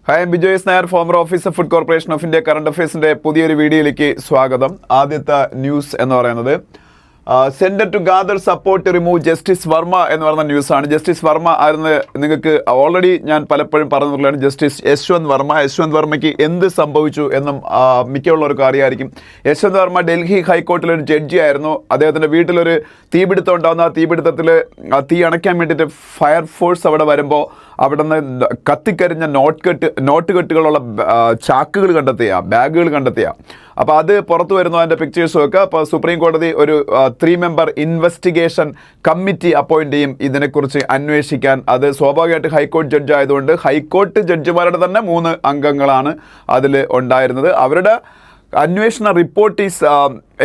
Hi, Bijoys Nair, former officer food corporation of India. Current അഫയേഴ്സിൻ്റെ പുതിയൊരു വീഡിയോയിലേക്ക് സ്വാഗതം. ആദ്യത്തെ ന്യൂസ് എന്ന് പറയുന്നത് centre to gather support remove justice Varma എന്ന് പറയുന്ന ന്യൂസാണ്. ജസ്റ്റിസ് വർമ്മ ആയിരുന്നു നിങ്ങൾക്ക് ഓൾറെഡി ഞാൻ പലപ്പോഴും പറഞ്ഞിട്ടുള്ളതാണ്. ജസ്റ്റിസ് യശ്വന്ത് വർമ്മയ്ക്ക് എന്ത് സംഭവിച്ചു എന്നും മിക്കുള്ളവർക്ക് അറിയാമായിരിക്കും. യശ്വന്ത് വർമ്മ ഡൽഹി ഹൈക്കോർട്ടിലൊരു ജഡ്ജി ആയിരുന്നു. അദ്ദേഹത്തിൻ്റെ വീട്ടിലൊരു തീപിടുത്തം ഉണ്ടാകുന്ന ആ തീപിടുത്തത്തിൽ തീ അണയ്ക്കാൻ വേണ്ടിയിട്ട് ഫയർഫോഴ്സ് അവിടെ വരുമ്പോൾ അവിടെ നിന്ന് കത്തിക്കരിഞ്ഞ നോട്ട് കെട്ടുകളുള്ള ചാക്കുകൾ ബാഗുകൾ കണ്ടെത്തിയ അപ്പോൾ അത് പുറത്തു വരുന്നു. അതിൻ്റെ പിക്ചേഴ്സും ഒക്കെ. അപ്പോൾ സുപ്രീം കോടതി ഒരു 3 മെമ്പർ ഇൻവെസ്റ്റിഗേഷൻ കമ്മിറ്റി അപ്പോയിൻ്റ് ചെയ്യും ഇതിനെക്കുറിച്ച് അന്വേഷിക്കാൻ. അത് സ്വാഭാവികമായിട്ട് ഹൈക്കോടതി ജഡ്ജ് ആയതുകൊണ്ട് ഹൈക്കോടതി ജഡ്ജിമാരുടെ തന്നെ 3 അംഗങ്ങളാണ് അതിൽ ഉണ്ടായിരുന്നത്. അവരുടെ അന്വേഷണ report is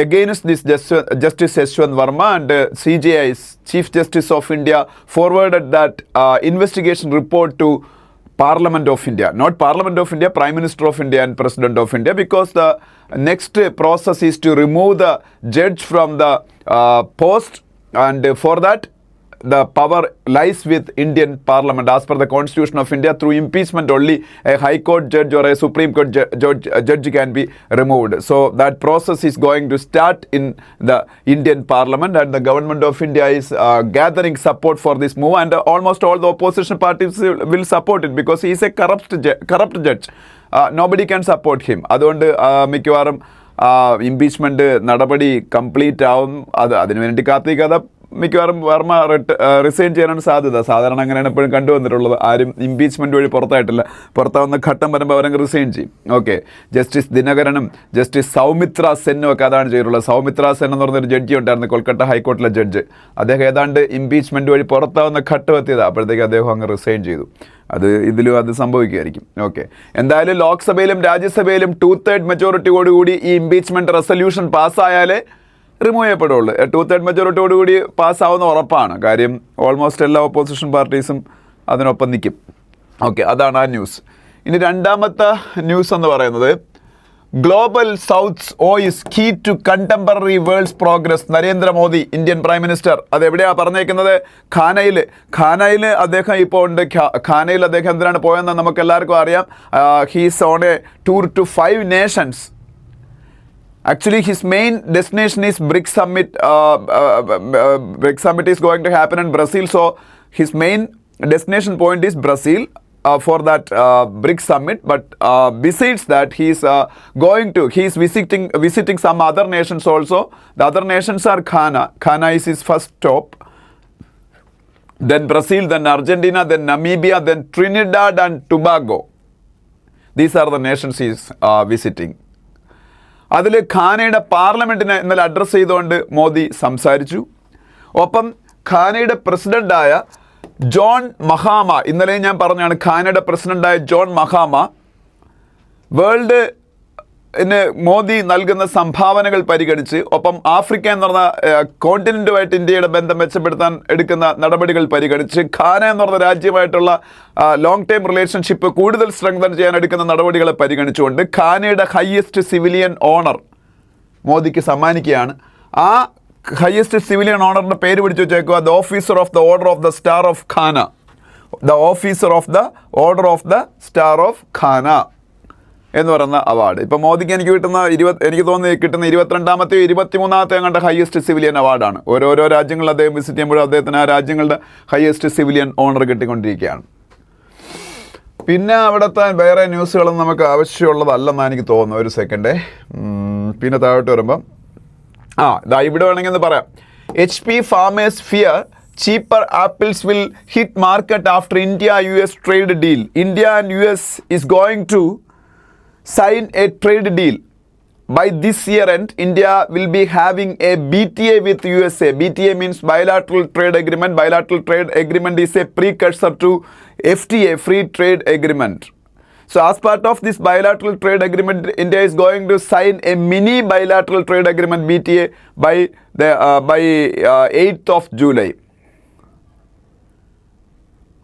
against this Justice Yashwant Verma, and CJI, Chief Justice of India, forwarded that investigation report to Parliament of India, not Parliament of India, Prime Minister of India and President of India, because the next process is to remove the judge from the post, and for that the power lies with Indian Parliament. As per the Constitution of India, through impeachment only a High Court judge or a Supreme Court judge can be removed. So that process is going to start in the Indian Parliament, and the government of India is gathering support for this move, and almost all the opposition parties will support it because he is a corrupt judge. Nobody can support him. അതുകൊണ്ട് മിക്കവാറും impeachment നടപടി complete ആവും. അതിനുവേണ്ടി കാത്തിരിക്കാതെ മിക്കവാറും Varma resign ചെയ്യാനാണ് സാധ്യത. സാധാരണ അങ്ങനെയാണ് എപ്പോഴും കണ്ടുവന്നിട്ടുള്ളത്. ആരും ഇംപീച്ച്മെൻറ്റ് വഴി പുറത്തായിട്ടില്ല. പുറത്താവുന്ന ഘട്ടം വരുമ്പോൾ അവരങ്ങ് റിസൈൻ ചെയ്യും. ഓക്കെ, ജസ്റ്റിസ് ദിനകരനും ജസ്റ്റിസ് സൗമിത്ര സെന്നും ഒക്കെ അതാണ് ചെയ്തിട്ടുള്ളത്. സൗമിത്ര സെൻ എന്ന് പറഞ്ഞൊരു ജഡ്ജി ഉണ്ടായിരുന്നു, കൊൽക്കത്ത ഹൈക്കോർട്ടിലെ ജഡ്ജ്. അദ്ദേഹം ഏതാണ്ട് ഇംപീച്ച്മെൻറ്റ് വഴി പുറത്താവുന്ന ഘട്ടം എത്തിയതാണ്. അപ്പോഴത്തേക്ക് അദ്ദേഹം അങ്ങ് റിസൈൻ ചെയ്തു. ഇതിലും അത് സംഭവിക്കുമായിരിക്കും. ഓക്കെ, എന്തായാലും ലോക്സഭയിലും രാജ്യസഭയിലും 2/3 മെജോറിറ്റിയോടുകൂടി ഈ ഇംപീച്ച്മെൻറ്റ് റെസൊല്യൂഷൻ പാസ്സായാലേ റിമൂവ് ചെയ്യപ്പെടുള്ളൂ. 2/3 മെജോറിറ്റിയോടുകൂടി പാസ്സാവുന്ന ഉറപ്പാണ്. കാര്യം ഓൾമോസ്റ്റ് എല്ലാ ഓപ്പോസിഷൻ പാർട്ടീസും അതിനൊപ്പം നിൽക്കും. ഓക്കെ, അതാണ് ആ ന്യൂസ്. ഇനി രണ്ടാമത്തെ ന്യൂസ് എന്ന് പറയുന്നത് global south is key to contemporary world's progress. Narendra Modi, Indian prime minister, അതെവിടെയാണ് പറഞ്ഞേക്കുന്നത്? ഖാനയിൽ അദ്ദേഹം ഇപ്പോൾ ഉണ്ട്. ഖാനയിൽ അദ്ദേഹം എന്തിനാണ് പോയതെന്ന് നമുക്ക് എല്ലാവർക്കും അറിയാം. He's on a tour to 5 nations. Actually, his main destination is BRICS Summit. BRICS Summit is going to happen in Brazil. So his main destination point is Brazil for that BRICS Summit. But besides that, he is visiting some other nations also. The other nations are Ghana. Ghana is his first stop. Then Brazil, then Argentina, then Namibia, then Trinidad and Tobago. These are the nations he is visiting. അതിൽ ഖാനയുടെ പാർലമെൻറ്റിനെ ഇന്നലെ address ചെയ്തുകൊണ്ട് മോദി സംസാരിച്ചു. ഒപ്പം ഖാനയുടെ പ്രസിഡൻ്റായ John മഹാമ, ഇന്നലെ ഞാൻ പറഞ്ഞാണ്, ഖാനയുടെ പ്രസിഡൻ്റായ John മഹാമ വേൾഡിന് Modi നൽകുന്ന സംഭാവനകൾ പരിഗണിച്ച്, ഒപ്പം ആഫ്രിക്ക എന്ന് പറഞ്ഞ കോണ്ടിനെൻറ്റുമായിട്ട് ഇന്ത്യയുടെ ബന്ധം മെച്ചപ്പെടുത്താൻ എടുക്കുന്ന നടപടികൾ പരിഗണിച്ച്, ഖാന എന്ന് പറഞ്ഞ രാജ്യമായിട്ടുള്ള ലോങ് ടൈം റിലേഷൻഷിപ്പ് കൂടുതൽ സ്ട്രെങ്തൻ ചെയ്യാൻ എടുക്കുന്ന നടപടികളെ പരിഗണിച്ചുകൊണ്ട് ഖാനയുടെ ഹയസ്റ്റ് സിവിലിയൻ ഓണർ മോദിക്ക് സമ്മാനിക്കുകയാണ്. ആ ഹയസ്റ്റ് സിവിലിയൻ ഓണറിൻ്റെ പേര് പിടിച്ചു വെച്ചേക്കുക, the officer of the order of the star of Ghana. The officer of the order of the star of Ghana എന്ന് പറയുന്ന അവാർഡ്. ഇപ്പോൾ മോദിക്ക് എനിക്ക് കിട്ടുന്ന 22ാമത്തെയോ 23ാമത്തെയോ കണ്ട ഹയസ്റ്റ് സിവിലിയൻ അവാർഡാണ്. ഓരോരോ രാജ്യങ്ങളിൽ അദ്ദേഹം വിസിറ്റ് ചെയ്യുമ്പോഴും അദ്ദേഹത്തിന് ആ രാജ്യങ്ങളുടെ ഹയസ്റ്റ് സിവിലിയൻ ഓണർ കിട്ടിക്കൊണ്ടിരിക്കുകയാണ്. പിന്നെ അവിടുത്തെ വേറെ ന്യൂസുകളൊന്നും നമുക്ക് ആവശ്യമുള്ളതല്ലെന്നാണ് എനിക്ക് തോന്നുന്നു. ഒരു സെക്കൻഡേ, പിന്നെ താഴോട്ട് വരുമ്പം ഇവിടെ വേണമെങ്കിൽ ഒന്ന് പറയാം. HP farmers fear cheaper apples will hit market after India-US trade deal. India and US is going to sign a trade deal. By this year end, India will be having a BTA with USA. BTA means bilateral trade agreement. Bilateral trade agreement is a precursor to FTA, free trade agreement. So as part of this bilateral trade agreement, India is going to sign a mini bilateral trade agreement, BTA, by 8th of July.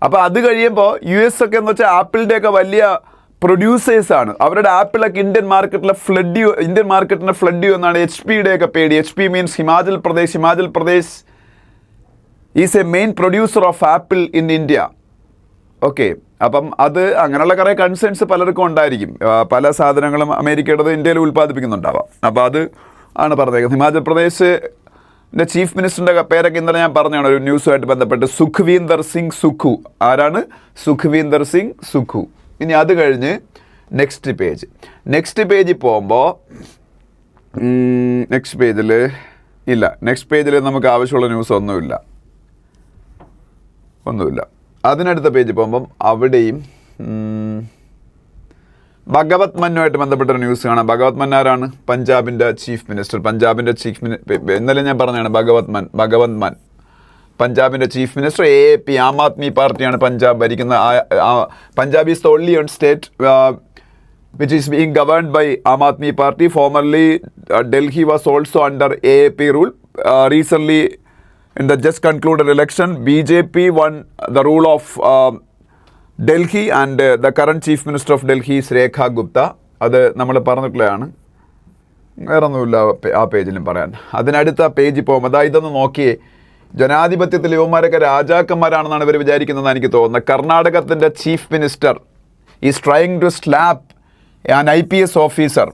അപ്പോൾ അത് കഴിയുമ്പോൾ US ഒക്കെ എന്ന് വെച്ചാൽ ആപ്പിളിൻ്റെയൊക്കെ വലിയ പ്രൊഡ്യൂസേഴ്സാണ്. അവരുടെ ആപ്പിളൊക്കെ Indian മാർക്കറ്റിനെ flood ചെയ്യും എന്നാണ് HPയുടെയൊക്കെ പേടി. HP means Himachal Pradesh is A main producer of apple in India. Okay, അപ്പം അത് അങ്ങനെയുള്ള കുറേ കൺസേൺസ് പലർക്കും ഉണ്ടായിരിക്കും. പല സാധനങ്ങളും അമേരിക്കയുടേത് ഇന്ത്യയിൽ ഉൽപ്പാദിപ്പിക്കുന്നുണ്ടാവാം. അപ്പോൾ അത് ആണ് പറഞ്ഞേക്കുന്നത്. ഹിമാചൽ പ്രദേശിൻ്റെ ചീഫ് മിനിസ്റ്ററിൻ്റെ പേരൊക്കെ ഇന്നലെ ഞാൻ പറഞ്ഞാണ് ഒരു ന്യൂസുമായിട്ട് ബന്ധപ്പെട്ട്, സുഖ്വീന്ദർ സിംഗ് സുഖു. ആരാണ്? സുഖ്വീന്ദർ സിംഗ് സുഖു. ഇനി അത് കഴിഞ്ഞ് നെക്സ്റ്റ് പേജിൽ പോകുമ്പോൾ നെക്സ്റ്റ് പേജിൽ നമുക്ക് ആവശ്യമുള്ള ന്യൂസ് ഒന്നുമില്ല. അതിനടുത്ത പേജിൽ പോകുമ്പം അവിടെയും ഭഗവത് മന്നുമായിട്ട് ബന്ധപ്പെട്ടൊരു ന്യൂസ് കാണാം. ഭഗവത് മൻ ആരാണ്? പഞ്ചാബിൻ്റെ ചീഫ് മിനിസ്റ്റർ. ഇന്നലെ ഞാൻ പറഞ്ഞതാണ് ഭഗവത് മൻ പഞ്ചാബിൻ്റെ chief minister. AAP Aam Aadmi പാർട്ടിയാണ് പഞ്ചാബ് ഭരിക്കുന്ന. Punjab is the only one state which is being governed by Aam Aadmi Party. Formerly, Delhi was also under AAP rule. Recently, in the just concluded election, BJP won the rule of Delhi, and the current chief minister of Delhi is Rekha Gupta. അത് നമ്മൾ പറഞ്ഞിട്ടുള്ളതാണ്, വേറെ ഒന്നുമില്ല ആ പേജിലും പറയാൻ. അതിനടുത്ത പേജിൽ പോകുമ്പോൾ അതായത് ഇതൊന്ന് നോക്കിയേ. ജനാധിപത്യത്തിൽ യുവമാരൊക്കെ രാജാക്കന്മാരാണെന്നാണ് ഇവർ വിചാരിക്കുന്നതെന്ന് എനിക്ക് തോന്നുന്നത്. കർണാടകത്തിൻ്റെ chief minister is trying to slap an IPS officer.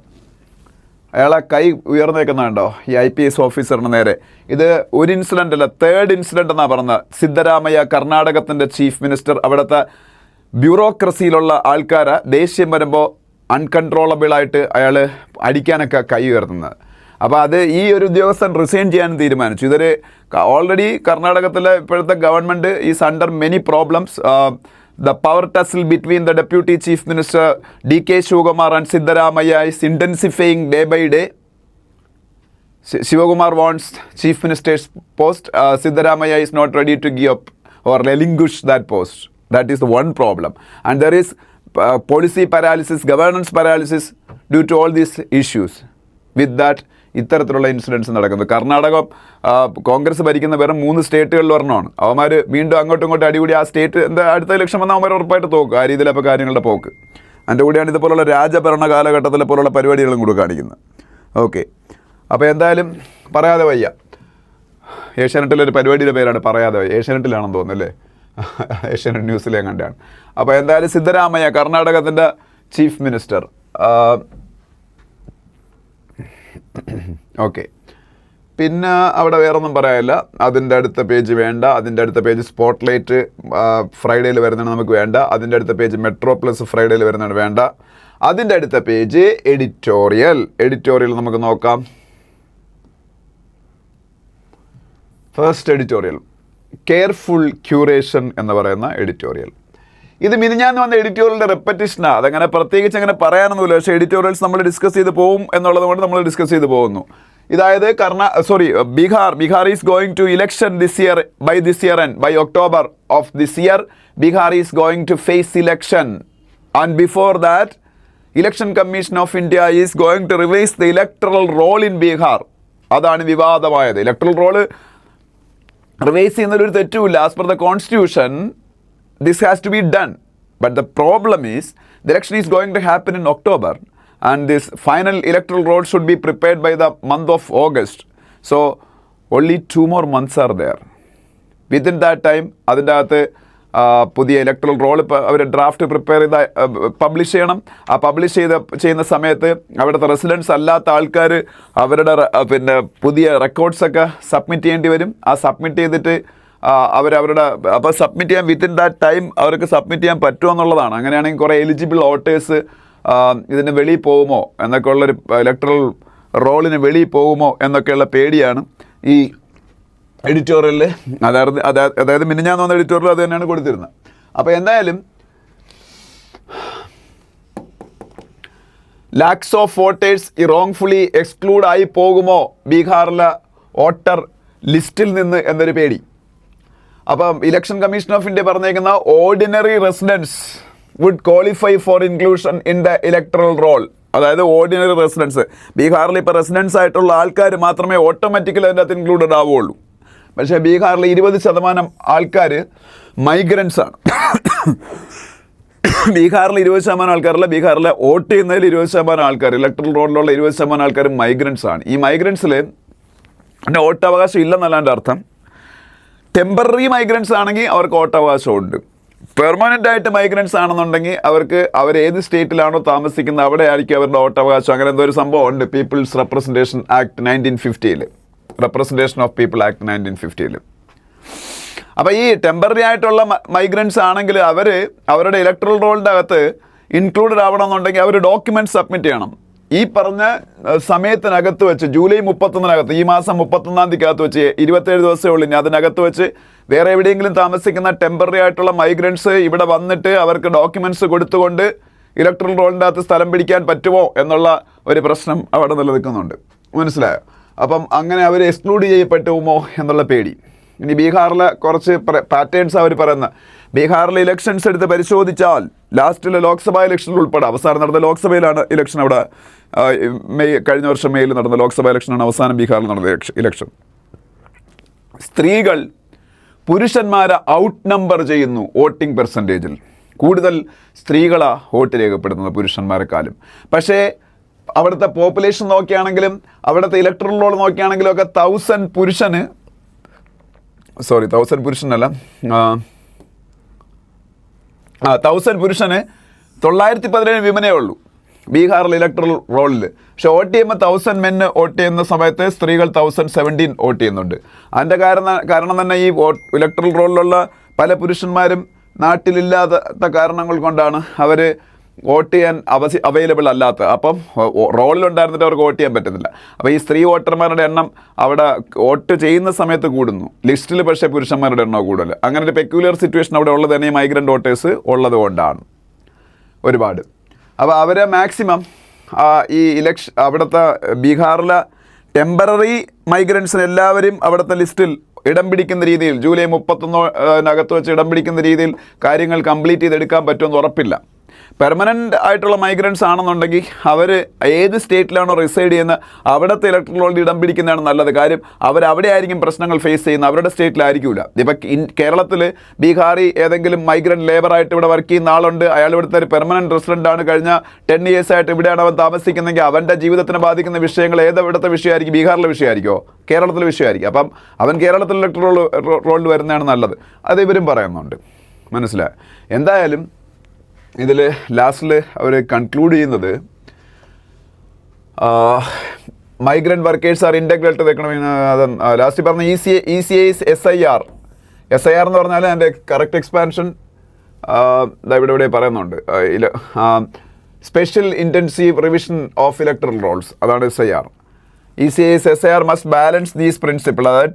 അയാളെ കൈ ഉയർന്നേക്കുന്നുണ്ടോ ഈ IPS ഓഫീസറിന് നേരെ? ഇത് ഒരു ഇൻസിഡൻ്റ് അല്ല, 3rd ഇൻസിഡൻ്റ് എന്നാണ് പറഞ്ഞത്. സിദ്ധരാമയ്യ കർണാടകത്തിൻ്റെ ചീഫ് മിനിസ്റ്റർ അവിടുത്തെ ബ്യൂറോക്രസിയിലുള്ള ആൾക്കാരെ ദേഷ്യം വരുമ്പോൾ അൺകൺട്രോളബിളായിട്ട് അയാൾ അടിക്കാനൊക്കെ കൈ ഉയർത്തുന്നത്. അപ്പോൾ അത് ഈ ഒരു ഉദ്യോഗസ്ഥൻ റിസൈൻ ചെയ്യാൻ തീരുമാനിച്ചു. ഇതൊരു ഓൾറെഡി കർണാടകത്തിലെ ഇപ്പോഴത്തെ government is under many problems. The power tussle between the Deputy Chief Minister D.K. Shivakumar and Siddaramaiah is intensifying day by day. Shivakumar wants Chief Minister's post. Siddaramaiah is not ready to give up or relinquish that post. That is the one problem. And there is policy paralysis, governance paralysis due to all these issues. With that, ഇത്തരത്തിലുള്ള incidents നടക്കുന്നത്. കർണാടകം കോൺഗ്രസ് ഭരിക്കുന്ന വെറും 3 സ്റ്റേറ്റുകളിൽ ഒരെണ്ണമാണ്. അവന്മാർ വീണ്ടും അങ്ങോട്ടും ഇങ്ങോട്ടും അടികൂടി ആ state അടുത്ത ഇലക്ഷൻ വന്നാൽ അവന്മാർ ഉറപ്പായിട്ട് തോക്കും. ആ രീതിയിലപ്പോൾ കാര്യങ്ങളുടെ പോക്ക്. അതിൻ്റെ കൂടെയാണ് ഇതുപോലുള്ള രാജഭരണ കാലഘട്ടത്തിലെ പോലുള്ള പരിപാടികളും കൂടെ കാണിക്കുന്നത്. ഓക്കെ, അപ്പോൾ എന്തായാലും പറയാതെ വയ്യ. ഏഷ്യാനെറ്റിലൊരു പരിപാടിയുടെ പേരാണ് പറയാതെ വയ്യ. ഏഷ്യാനെറ്റിലാണെന്ന് തോന്നുന്നല്ലേ, ഏഷ്യാനെറ്റ് ന്യൂസിലെ കണ്ടാണ്. അപ്പോൾ എന്തായാലും സിദ്ധരാമയ്യ കർണാടകത്തിൻ്റെ ചീഫ് മിനിസ്റ്റർ. ഓക്കെ, പിന്നെ അവിടെ വേറൊന്നും പറയാനില്ല. അതിൻ്റെ അടുത്ത പേജ് വേണ്ട. അതിൻ്റെ അടുത്ത പേജ് സ്പോട്ട്ലൈറ്റ് ഫ്രൈഡേയിൽ വരുന്നതാണ് നമുക്ക് വേണ്ട. അതിൻ്റെ അടുത്ത പേജ് മെട്രോ പ്ലസ് ഫ്രൈഡേയിൽ വരുന്നതാണ് വേണ്ട. അതിൻ്റെ അടുത്ത പേജ് എഡിറ്റോറിയൽ നമുക്ക് നോക്കാം. ഫസ്റ്റ് എഡിറ്റോറിയൽ കെയർഫുൾ ക്യൂറേഷൻ എന്ന് പറയുന്ന എഡിറ്റോറിയൽ. ഇത് മിനിഞ്ഞാന്ന് വന്ന എഡിറ്റോറിയലിൻ്റെ റെപ്പറ്റീഷനാണ്. അതങ്ങനെ പ്രത്യേകിച്ച് അങ്ങനെ പറയാനൊന്നുമില്ല. പക്ഷേ എഡിറ്റോറിയൽസ് നമ്മൾ ഡിസ്കസ് ചെയ്ത് പോകും എന്നുള്ളത് കൊണ്ട് നമ്മൾ ഡിസ്കസ് ചെയ്ത് പോകുന്നു. ഇതായത് Bihar is going to election this year by October of this year Bihar is going to face election. And before that election commission of India is going to revise the electoral roll in Bihar. അതാണ് വിവാദമായത്. Electoral roll revise ചെയ്യുന്നതിലൊരു തെറ്റുമില്ല. As per the constitution this has to be done, but the problem is the election is going to happen in October, and this final electoral roll should be prepared by the month of August. So only 2 more months are there. Within that time അതിൻ്റെ അകത്ത് പുതിയ electoral roll അവർ draft prepare ചെയ്ത് publish ചെയ്യണം. ആ publish ചെയ്യുന്ന സമയത്ത് അവിടുത്തെ residence അല്ലാത്ത ആൾക്കാർ അവരുടെ പുതിയ റെക്കോർഡ്സൊക്കെ സബ്മിറ്റ് ചെയ്യേണ്ടി വരും. ആ സബ്മിറ്റ് ചെയ്തിട്ട് അപ്പോൾ സബ്മിറ്റ് ചെയ്യാൻ വിത്തിൻ ദാറ്റ് ടൈം അവർക്ക് സബ്മിറ്റ് ചെയ്യാൻ പറ്റുമോ എന്നുള്ളതാണ്. അങ്ങനെയാണെങ്കിൽ കുറേ എലിജിബിൾ വോട്ടേഴ്സ് ഇതിന് വെളിയിൽ പോകുമോ എന്നൊക്കെ ഉള്ളൊരു ഇലക്ട്രൽ റോളിന് വെളിയിൽ പോകുമോ എന്നൊക്കെയുള്ള പേടിയാണ് ഈ എഡിറ്റോറിയലിൽ. അതായത് മിനിഞ്ഞാന്ന് വന്ന എഡിറ്റോറിയൽ അത് തന്നെയാണ് കൊടുത്തിരുന്നത്. അപ്പോൾ എന്തായാലും ലാക്സ് ഓഫ് വോട്ടേഴ്സ് ഈ റോങ്ഫുള്ളി എക്സ്ക്ലൂഡ് ആയി പോകുമോ ബീഹാറിലെ വോട്ടർ ലിസ്റ്റിൽ നിന്ന് എന്നൊരു പേടി. അപ്പം ഇലക്ഷൻ കമ്മീഷൻ ഓഫ് ഇന്ത്യ പറഞ്ഞേക്കുന്ന ordinary residence would qualify for inclusion in the electoral roll. അതായത് ഓർഡിനറി റെസിഡൻസ്, ബീഹാറിൽ ഇപ്പോൾ റെസിഡൻസ് ആയിട്ടുള്ള ആൾക്കാർ മാത്രമേ ഓട്ടോമാറ്റിക്കലി അതിൻ്റെ അകത്ത് ഇൻക്ലൂഡഡ് ആവുകയുള്ളൂ. പക്ഷേ ബീഹാറിൽ 20% ആൾക്കാർ മൈഗ്രൻസ് ആണ്. ബീഹാറിൽ 20% ആൾക്കാരല്ല, ബീഹാറിലെ വോട്ട് ചെയ്യുന്നതിൽ 20% ആൾക്കാർ, ഇലക്ട്രൽ റോളിലുള്ള 20% ആൾക്കാർ മൈഗ്രൻസ് ആണ്. ഈ മൈഗ്രൻസിൽ എൻ്റെ വോട്ടവകാശം ഇല്ലെന്നല്ലാണ്ട് അർത്ഥം. ടെമ്പററി മൈഗ്രൻസ് ആണെങ്കിൽ അവർക്ക് വോട്ടവകാശമുണ്ട്. പെർമനൻ്റ് ആയിട്ട് മൈഗ്രൻസ് ആണെന്നുണ്ടെങ്കിൽ അവർക്ക് അവർ ഏത് സ്റ്റേറ്റിലാണോ താമസിക്കുന്നത് അവിടെ ആയിരിക്കും അവരുടെ വോട്ടവകാശം. അങ്ങനെ എന്തോ ഒരു സംഭവം ഉണ്ട് people's representation act 1950 representation of people act 1950. അപ്പോൾ ഈ ടെമ്പററി ആയിട്ടുള്ള മൈഗ്രൻസ് ആണെങ്കിൽ അവർ അവരുടെ ഇലക്ട്രൽ റോളിൻ്റെ അകത്ത് ഇൻക്ലൂഡഡ് ആവണമെന്നുണ്ടെങ്കിൽ അവർ ഡോക്യുമെൻറ്റ് സബ്മിറ്റ് ചെയ്യണം. ഈ പറഞ്ഞ സമയത്തിനകത്ത് വെച്ച് ജൂലൈ 31-നകത്ത്, ഈ മാസം 31-ാം തീയതിക്കകത്ത് വെച്ച് 27 ദിവസമേ ഉള്ളൂ. ഇനി അതിനകത്ത് വെച്ച് വേറെ എവിടെയെങ്കിലും താമസിക്കുന്ന ടെമ്പററി ആയിട്ടുള്ള മൈഗ്രൻസ് ഇവിടെ വന്നിട്ട് അവർക്ക് ഡോക്യുമെൻറ്റ്സ് കൊടുത്തുകൊണ്ട് ഇലക്ട്രൽ റോളിൻ്റെ അകത്ത് സ്ഥലം പിടിക്കാൻ പറ്റുമോ എന്നുള്ള ഒരു പ്രശ്നം അവിടെ നിലനിൽക്കുന്നുണ്ട്. മനസ്സിലായോ? അപ്പം അങ്ങനെ അവർ എക്സ്ക്ലൂഡ് ചെയ്യപ്പെട്ടുമോ എന്നുള്ള പേടി. ഇനി ബീഹാറിലെ കുറച്ച് പാറ്റേൺസ് അവർ പറയുന്ന, ബീഹാറിലെ ഇലക്ഷൻസ് എടുത്ത് പരിശോധിച്ചാൽ ലാസ്റ്റിലെ ലോക്സഭാ ഇലക്ഷനിൽ ഉൾപ്പെടെ, അവസാനം നടന്ന ലോക്സഭയിലാണ് ഇലക്ഷൻ, അവിടെ കഴിഞ്ഞ വർഷം മെയ്യിൽ നടന്ന ലോക്സഭാ ഇലക്ഷനാണ് അവസാനം ബീഹാറിൽ നടന്ന ഇലക്ഷൻ. സ്ത്രീകൾ പുരുഷന്മാരെ ഔട്ട് നമ്പർ ചെയ്യുന്നു വോട്ടിംഗ് പെർസെൻറ്റേജിൽ. കൂടുതൽ സ്ത്രീകളാണ് വോട്ട് രേഖപ്പെടുത്തുന്നത് പുരുഷന്മാരെക്കാളും. പക്ഷേ അവിടുത്തെ പോപ്പുലേഷൻ നോക്കുകയാണെങ്കിലും അവിടുത്തെ ഇലക്ട്രൽ റോൾ നോക്കുകയാണെങ്കിലും ഒക്കെ 1000 പുരുഷന് 1000 പുരുഷനല്ല 1000 പുരുഷന് 917 വിമനേ ഉള്ളൂ ബീഹാറിൽ ഇലക്ട്രൽ റോളിൽ. പക്ഷെ വോട്ട് ചെയ്യുമ്പോൾ 1000 മെന്ന് വോട്ട് ചെയ്യുന്ന സമയത്ത് സ്ത്രീകൾ 1017 വോട്ട് ചെയ്യുന്നുണ്ട്. അതിൻ്റെ കാരണം തന്നെ ഈ ഇലക്ട്രൽ റോളിലുള്ള പല പുരുഷന്മാരും നാട്ടിലില്ലാത്ത കാരണങ്ങൾ കൊണ്ടാണ് അവർ വോട്ട് ചെയ്യാൻ അവൈലബിൾ അല്ലാത്ത. അപ്പം റോളിലുണ്ടായിരുന്നിട്ട് അവർക്ക് വോട്ട് ചെയ്യാൻ പറ്റുന്നില്ല. അപ്പോൾ ഈ സ്ത്രീ വോട്ടർമാരുടെ എണ്ണം അവിടെ വോട്ട് ചെയ്യുന്ന സമയത്ത് കൂടുന്നു, ലിസ്റ്റിൽ പക്ഷേ പുരുഷന്മാരുടെ എണ്ണം കൂടുതൽ. അങ്ങനെ ഒരു പെക്യുലർ സിറ്റുവേഷൻ അവിടെ ഉള്ളത് തന്നെ ഈ മൈഗ്രൻ്റ് വോട്ടേഴ്സ് ഉള്ളത് കൊണ്ടാണ് ഒരുപാട്. അപ്പോൾ അവരെ മാക്സിമം ഈ അവിടുത്തെ ബീഹാറിലെ ടെമ്പററി മൈഗ്രൻസിന് എല്ലാവരും അവിടുത്തെ ലിസ്റ്റിൽ ഇടം പിടിക്കുന്ന രീതിയിൽ ജൂലൈ 31-നകത്ത് വെച്ച് ഇടം പിടിക്കുന്ന രീതിയിൽ കാര്യങ്ങൾ കംപ്ലീറ്റ് ചെയ്തെടുക്കാൻ പറ്റുമെന്ന് ഉറപ്പില്ല. പെർമനൻ്റ് ആയിട്ടുള്ള മൈഗ്രൻസ് ആണെന്നുണ്ടെങ്കിൽ അവർ ഏത് സ്റ്റേറ്റിലാണോ റിസൈഡ് ചെയ്യുന്നത് അവിടുത്തെ ഇലക്ട്രൽ റോളിൽ ഇടം പിടിക്കുന്നതാണ് നല്ലത്. കാര്യം അവരവിടെ ആയിരിക്കും പ്രശ്നങ്ങൾ ഫേസ് ചെയ്യുന്നത്, അവരുടെ സ്റ്റേറ്റിലായിരിക്കില്ല. ഇപ്പം കേരളത്തിൽ ബീഹാറി ഏതെങ്കിലും മൈഗ്രൻ്റ് ലേബറായിട്ട് ഇവിടെ വർക്ക് ചെയ്യുന്ന ആളുണ്ട്, അയാൾ ഇവിടുത്തെ ഒരു പെർമനൻറ്റ് റെസിഡൻ്റ് ആണ്, കഴിഞ്ഞ 10 years ആയിട്ട് ഇവിടെയാണ് അവൻ താമസിക്കുന്നതെങ്കിൽ അവൻ്റെ ജീവിതത്തിനെ ബാധിക്കുന്ന വിഷയങ്ങൾ ഏതെവിടുത്തെ വിഷയമായിരിക്കും? ബീഹാറിലെ വിഷയമായിരിക്കുമോ? കേരളത്തിലെ വിഷയമായിരിക്കും. അപ്പം അവൻ കേരളത്തിൽ ഇലക്ട്രൽ റോളിൽ വരുന്നതാണ് നല്ലത്. അത് ഇവരും പറയുന്നുണ്ട്. മനസ്സിലായി? എന്തായാലും ഇതിൽ ലാസ്റ്റിൽ അവർ കൺക്ലൂഡ് ചെയ്യുന്നത് migrant workers are integral to economy. Last പറഞ്ഞ ECA SIR എന്ന് പറഞ്ഞാൽ അതിൻ്റെ കറക്റ്റ് എക്സ്പാൻഷൻ ഇവിടെ പറയുന്നുണ്ട്. Special intensive revision of electoral rolls, അതാണ് SIR. ECA SIR must balance these principle. അതായത്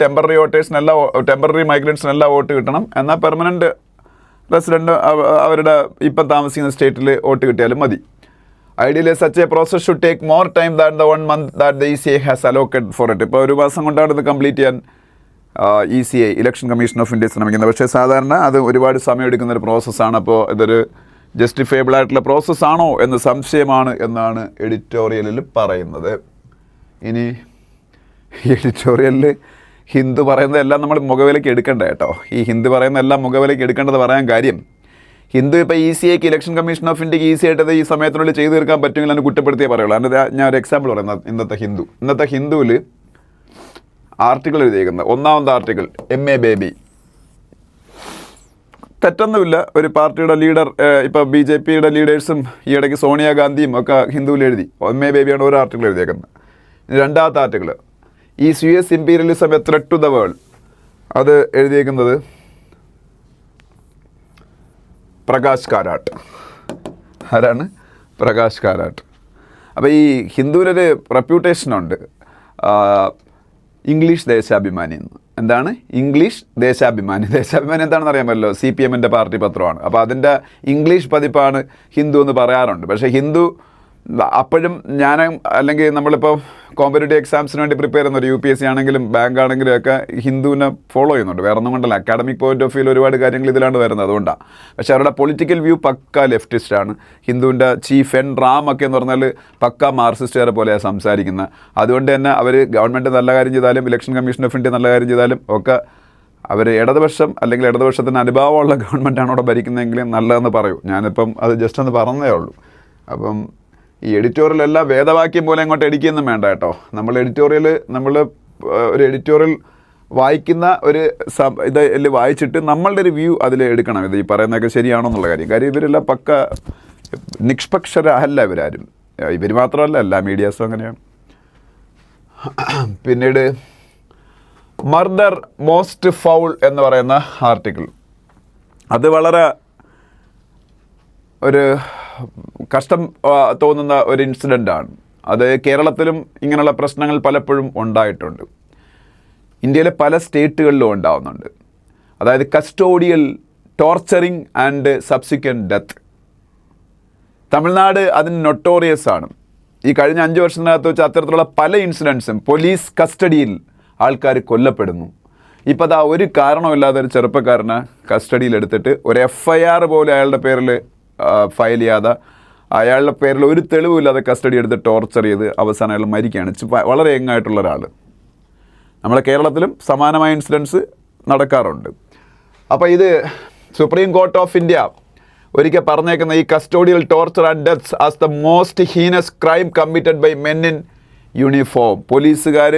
ടെമ്പററി മൈഗ്രൻസിനെല്ലാം വോട്ട് കിട്ടണം, എന്നാൽ പെർമനൻറ്റ് റെസിഡൻറ്റ് അവരുടെ ഇപ്പം താമസിക്കുന്ന സ്റ്റേറ്റിൽ വോട്ട് കിട്ടിയാലും മതി. Ideally such A process should take more time than the 1 month that the ECA has allocated for it. ഇപ്പോൾ 1 മാസം കൊണ്ടാണ് ഇത് കംപ്ലീറ്റ് ചെയ്യാൻ ECA election commission of India ശ്രമിക്കുന്നത്. പക്ഷേ സാധാരണ അത് ഒരുപാട് സമയം എടുക്കുന്നൊരു പ്രോസസ്സാണ്. അപ്പോൾ ഇതൊരു ജസ്റ്റിഫയബിൾ ആയിട്ടുള്ള പ്രോസസ്സാണോ എന്ന് സംശയമാണ് എന്നാണ് എഡിറ്റോറിയലിൽ പറയുന്നത്. ഇനി എഡിറ്റോറിയലിൽ ഹിന്ദു പറയുന്നതെല്ലാം നമ്മൾ മുഖവിലേക്ക് എടുക്കേണ്ട കേട്ടോ. ഈ ഹിന്ദു പറയുന്നതെല്ലാം മുഖവിലേക്ക് എടുക്കേണ്ടത് പറയാൻ കാര്യം, ഹിന്ദു ഇപ്പോൾ ECAക്ക് ഇലക്ഷൻ കമ്മീഷൻ ഓഫ് ഇന്ത്യക്ക് ഈസി ആയിട്ട് ഈ സമയത്തിനുള്ളിൽ ചെയ്തു തീർക്കാൻ പറ്റുമെങ്കിൽ അതിന് കുറ്റപ്പെടുത്തിയേ പറയുള്ളൂ. അതിൻ്റെ ഞാൻ ഒരു എക്സാമ്പിൾ പറയുന്നത് ഇന്നത്തെ ഹിന്ദുവിൽ ആർട്ടിക്കിൾ എഴുതിയേക്കുന്നത്, 1ാമത്തെ ആർട്ടിക്കിൾ MA ബേബി. തെറ്റൊന്നുമില്ല. ഒരു പാർട്ടിയുടെ ലീഡർ, ഇപ്പോൾ BJPയുടെ ലീഡേഴ്സും ഈ ഇടയ്ക്ക് സോണിയാഗാന്ധിയും ഒക്കെ ഹിന്ദുവിൽ എഴുതി. MA ബേബിയാണ് ഒരു ആർട്ടിക്കിൾ എഴുതിയേക്കുന്നത്. 2ാമത്തെ article is US imperialism a threat to the world. അത് എഴുതിയേക്കുന്നത് പ്രകാശ് കാരാട്ട്. ആരാണ്? പ്രകാശ് കാരാട്ട്. അപ്പോൾ ഈ ഹിന്ദുവിനൊരു റെപ്യൂട്ടേഷനുണ്ട് ഇംഗ്ലീഷ് ദേശാഭിമാനി എന്ന്. എന്താണ് ഇംഗ്ലീഷ് ദേശാഭിമാനി? ദേശാഭിമാനി എന്താണെന്ന് അറിയാമല്ലോ, CPMൻ്റെ പാർട്ടി പത്രമാണ്. അപ്പോൾ അതിൻ്റെ ഇംഗ്ലീഷ് പതിപ്പാണ് ഹിന്ദു എന്ന് പറയാറുണ്ട്. പക്ഷേ ഹിന്ദു അപ്പോഴും അല്ലെങ്കിൽ നമ്മളിപ്പോൾ കോമ്പറ്റേറ്റീവ് എക്സാംസിന് വേണ്ടി പ്രിപ്പയർ ചെയ്യുന്ന ഒരു UPSC ആണെങ്കിലും ബാങ്ക് ആണെങ്കിലും ഒക്കെ ഹിന്ദുവിനെ ഫോളോ ചെയ്യുന്നുണ്ട്. വേറെ ഒന്നും കൊണ്ടല്ല, അക്കാഡമിക് പോയിന്റ് ഓഫ് വ്യൂവിൽ ഒരുപാട് കാര്യങ്ങൾ ഇതിലാണ് വരുന്നത്, അതുകൊണ്ടാണ്. പക്ഷേ അവരുടെ പൊളിറ്റിക്കൽ വ്യൂ പക്ക ലെഫ്റ്റിസ്റ്റാണ്. ഹിന്ദുവിൻ്റെ ചീഫ് N റാം ഒക്കെ എന്ന് പറഞ്ഞാൽ പക്ക മാർക്സിസ്റ്റുകാരെ പോലെയാണ് സംസാരിക്കുന്നത്. അതുകൊണ്ട് തന്നെ അവർ ഗവൺമെൻറ് നല്ല കാര്യം ചെയ്താലും ഇലക്ഷൻ കമ്മീഷൻ ഓഫ് ഇന്ത്യ നല്ല കാര്യം ചെയ്താലും ഒക്കെ അവർ ഇടതുപക്ഷം അല്ലെങ്കിൽ ഇടതുപക്ഷത്തിന് അനുഭാവമുള്ള ഗവൺമെൻറ്റാണ് അവിടെ ഭരിക്കുന്നതെങ്കിൽ നല്ലതെന്ന് പറയൂ. ഞാനിപ്പം അത് ജസ്റ്റ് ഒന്ന് പറഞ്ഞതേ ഉള്ളൂ. അപ്പം ഈ എഡിറ്റോറിയലെല്ലാം വേദവാക്യം പോലെ അങ്ങോട്ട് എഡിക്കൊന്നും വേണ്ട കേട്ടോ. നമ്മൾ ഒരു എഡിറ്റോറിയൽ വായിക്കുന്ന ഒരു ഇതിൽ വായിച്ചിട്ട് നമ്മളുടെ ഒരു വ്യൂ അതിൽ എടുക്കണം. ഇത് ഈ പറയുന്നതൊക്കെ ശരിയാണോ എന്നുള്ള കാര്യം ഇവരെല്ലാം പക്ക നിഷ്പക്ഷരല്ല ഇവരാരും. ഇവർ മാത്രമല്ല, എല്ലാ മീഡിയാസും അങ്ങനെയാണ്. പിന്നീട് മർഡർ മോസ്റ്റ് ഫൗൾ എന്ന് പറയുന്ന ആർട്ടിക്കിൾ, അത് വളരെ ഒരു കഷ്ടം തോന്നുന്ന ഒരു ഇൻസിഡൻ്റാണ്. അത് കേരളത്തിലും ഇങ്ങനെയുള്ള പ്രശ്നങ്ങൾ പലപ്പോഴും ഉണ്ടായിട്ടുണ്ട്. ഇന്ത്യയിലെ പല സ്റ്റേറ്റുകളിലും ഉണ്ടാവുന്നുണ്ട്. അതായത് custodial torturing and subsequent death. Tamil Nadu അതിന് നൊട്ടോറിയസ് ആണ്. ഈ കഴിഞ്ഞ 5 വർഷത്തിനകത്ത് വെച്ച് അത്തരത്തിലുള്ള പല ഇൻസിഡൻസും പോലീസ് കസ്റ്റഡിയിൽ ആൾക്കാർ കൊല്ലപ്പെടുന്നു. ഇപ്പോൾ അതാ ഒരു കാരണമില്ലാതെ ഒരു ചെറുപ്പക്കാരനെ കസ്റ്റഡിയിലെടുത്തിട്ട് ഒരു FIR പോലും അയാളുടെ പേരിൽ ഫയൽ ചെയ്യാതെ, അയാളുടെ പേരിൽ ഒരു തെളിവില്ലാതെ കസ്റ്റഡി എടുത്ത് ടോർച്ചർ ചെയ്ത് അവസാനം അയാൾ മരിക്കുകയാണ്. വളരെ യങ്ങായിട്ടുള്ള ഒരാൾ. നമ്മുടെ കേരളത്തിലും സമാനമായ ഇൻസിഡൻസ് നടക്കാറുണ്ട്. അപ്പോൾ ഇത് സുപ്രീം കോർട്ട് ഓഫ് ഇന്ത്യ ഒരിക്കൽ പറഞ്ഞേക്കുന്ന ഈ custodial torture and deaths as the most heinous crime committed by men in uniform. പോലീസുകാർ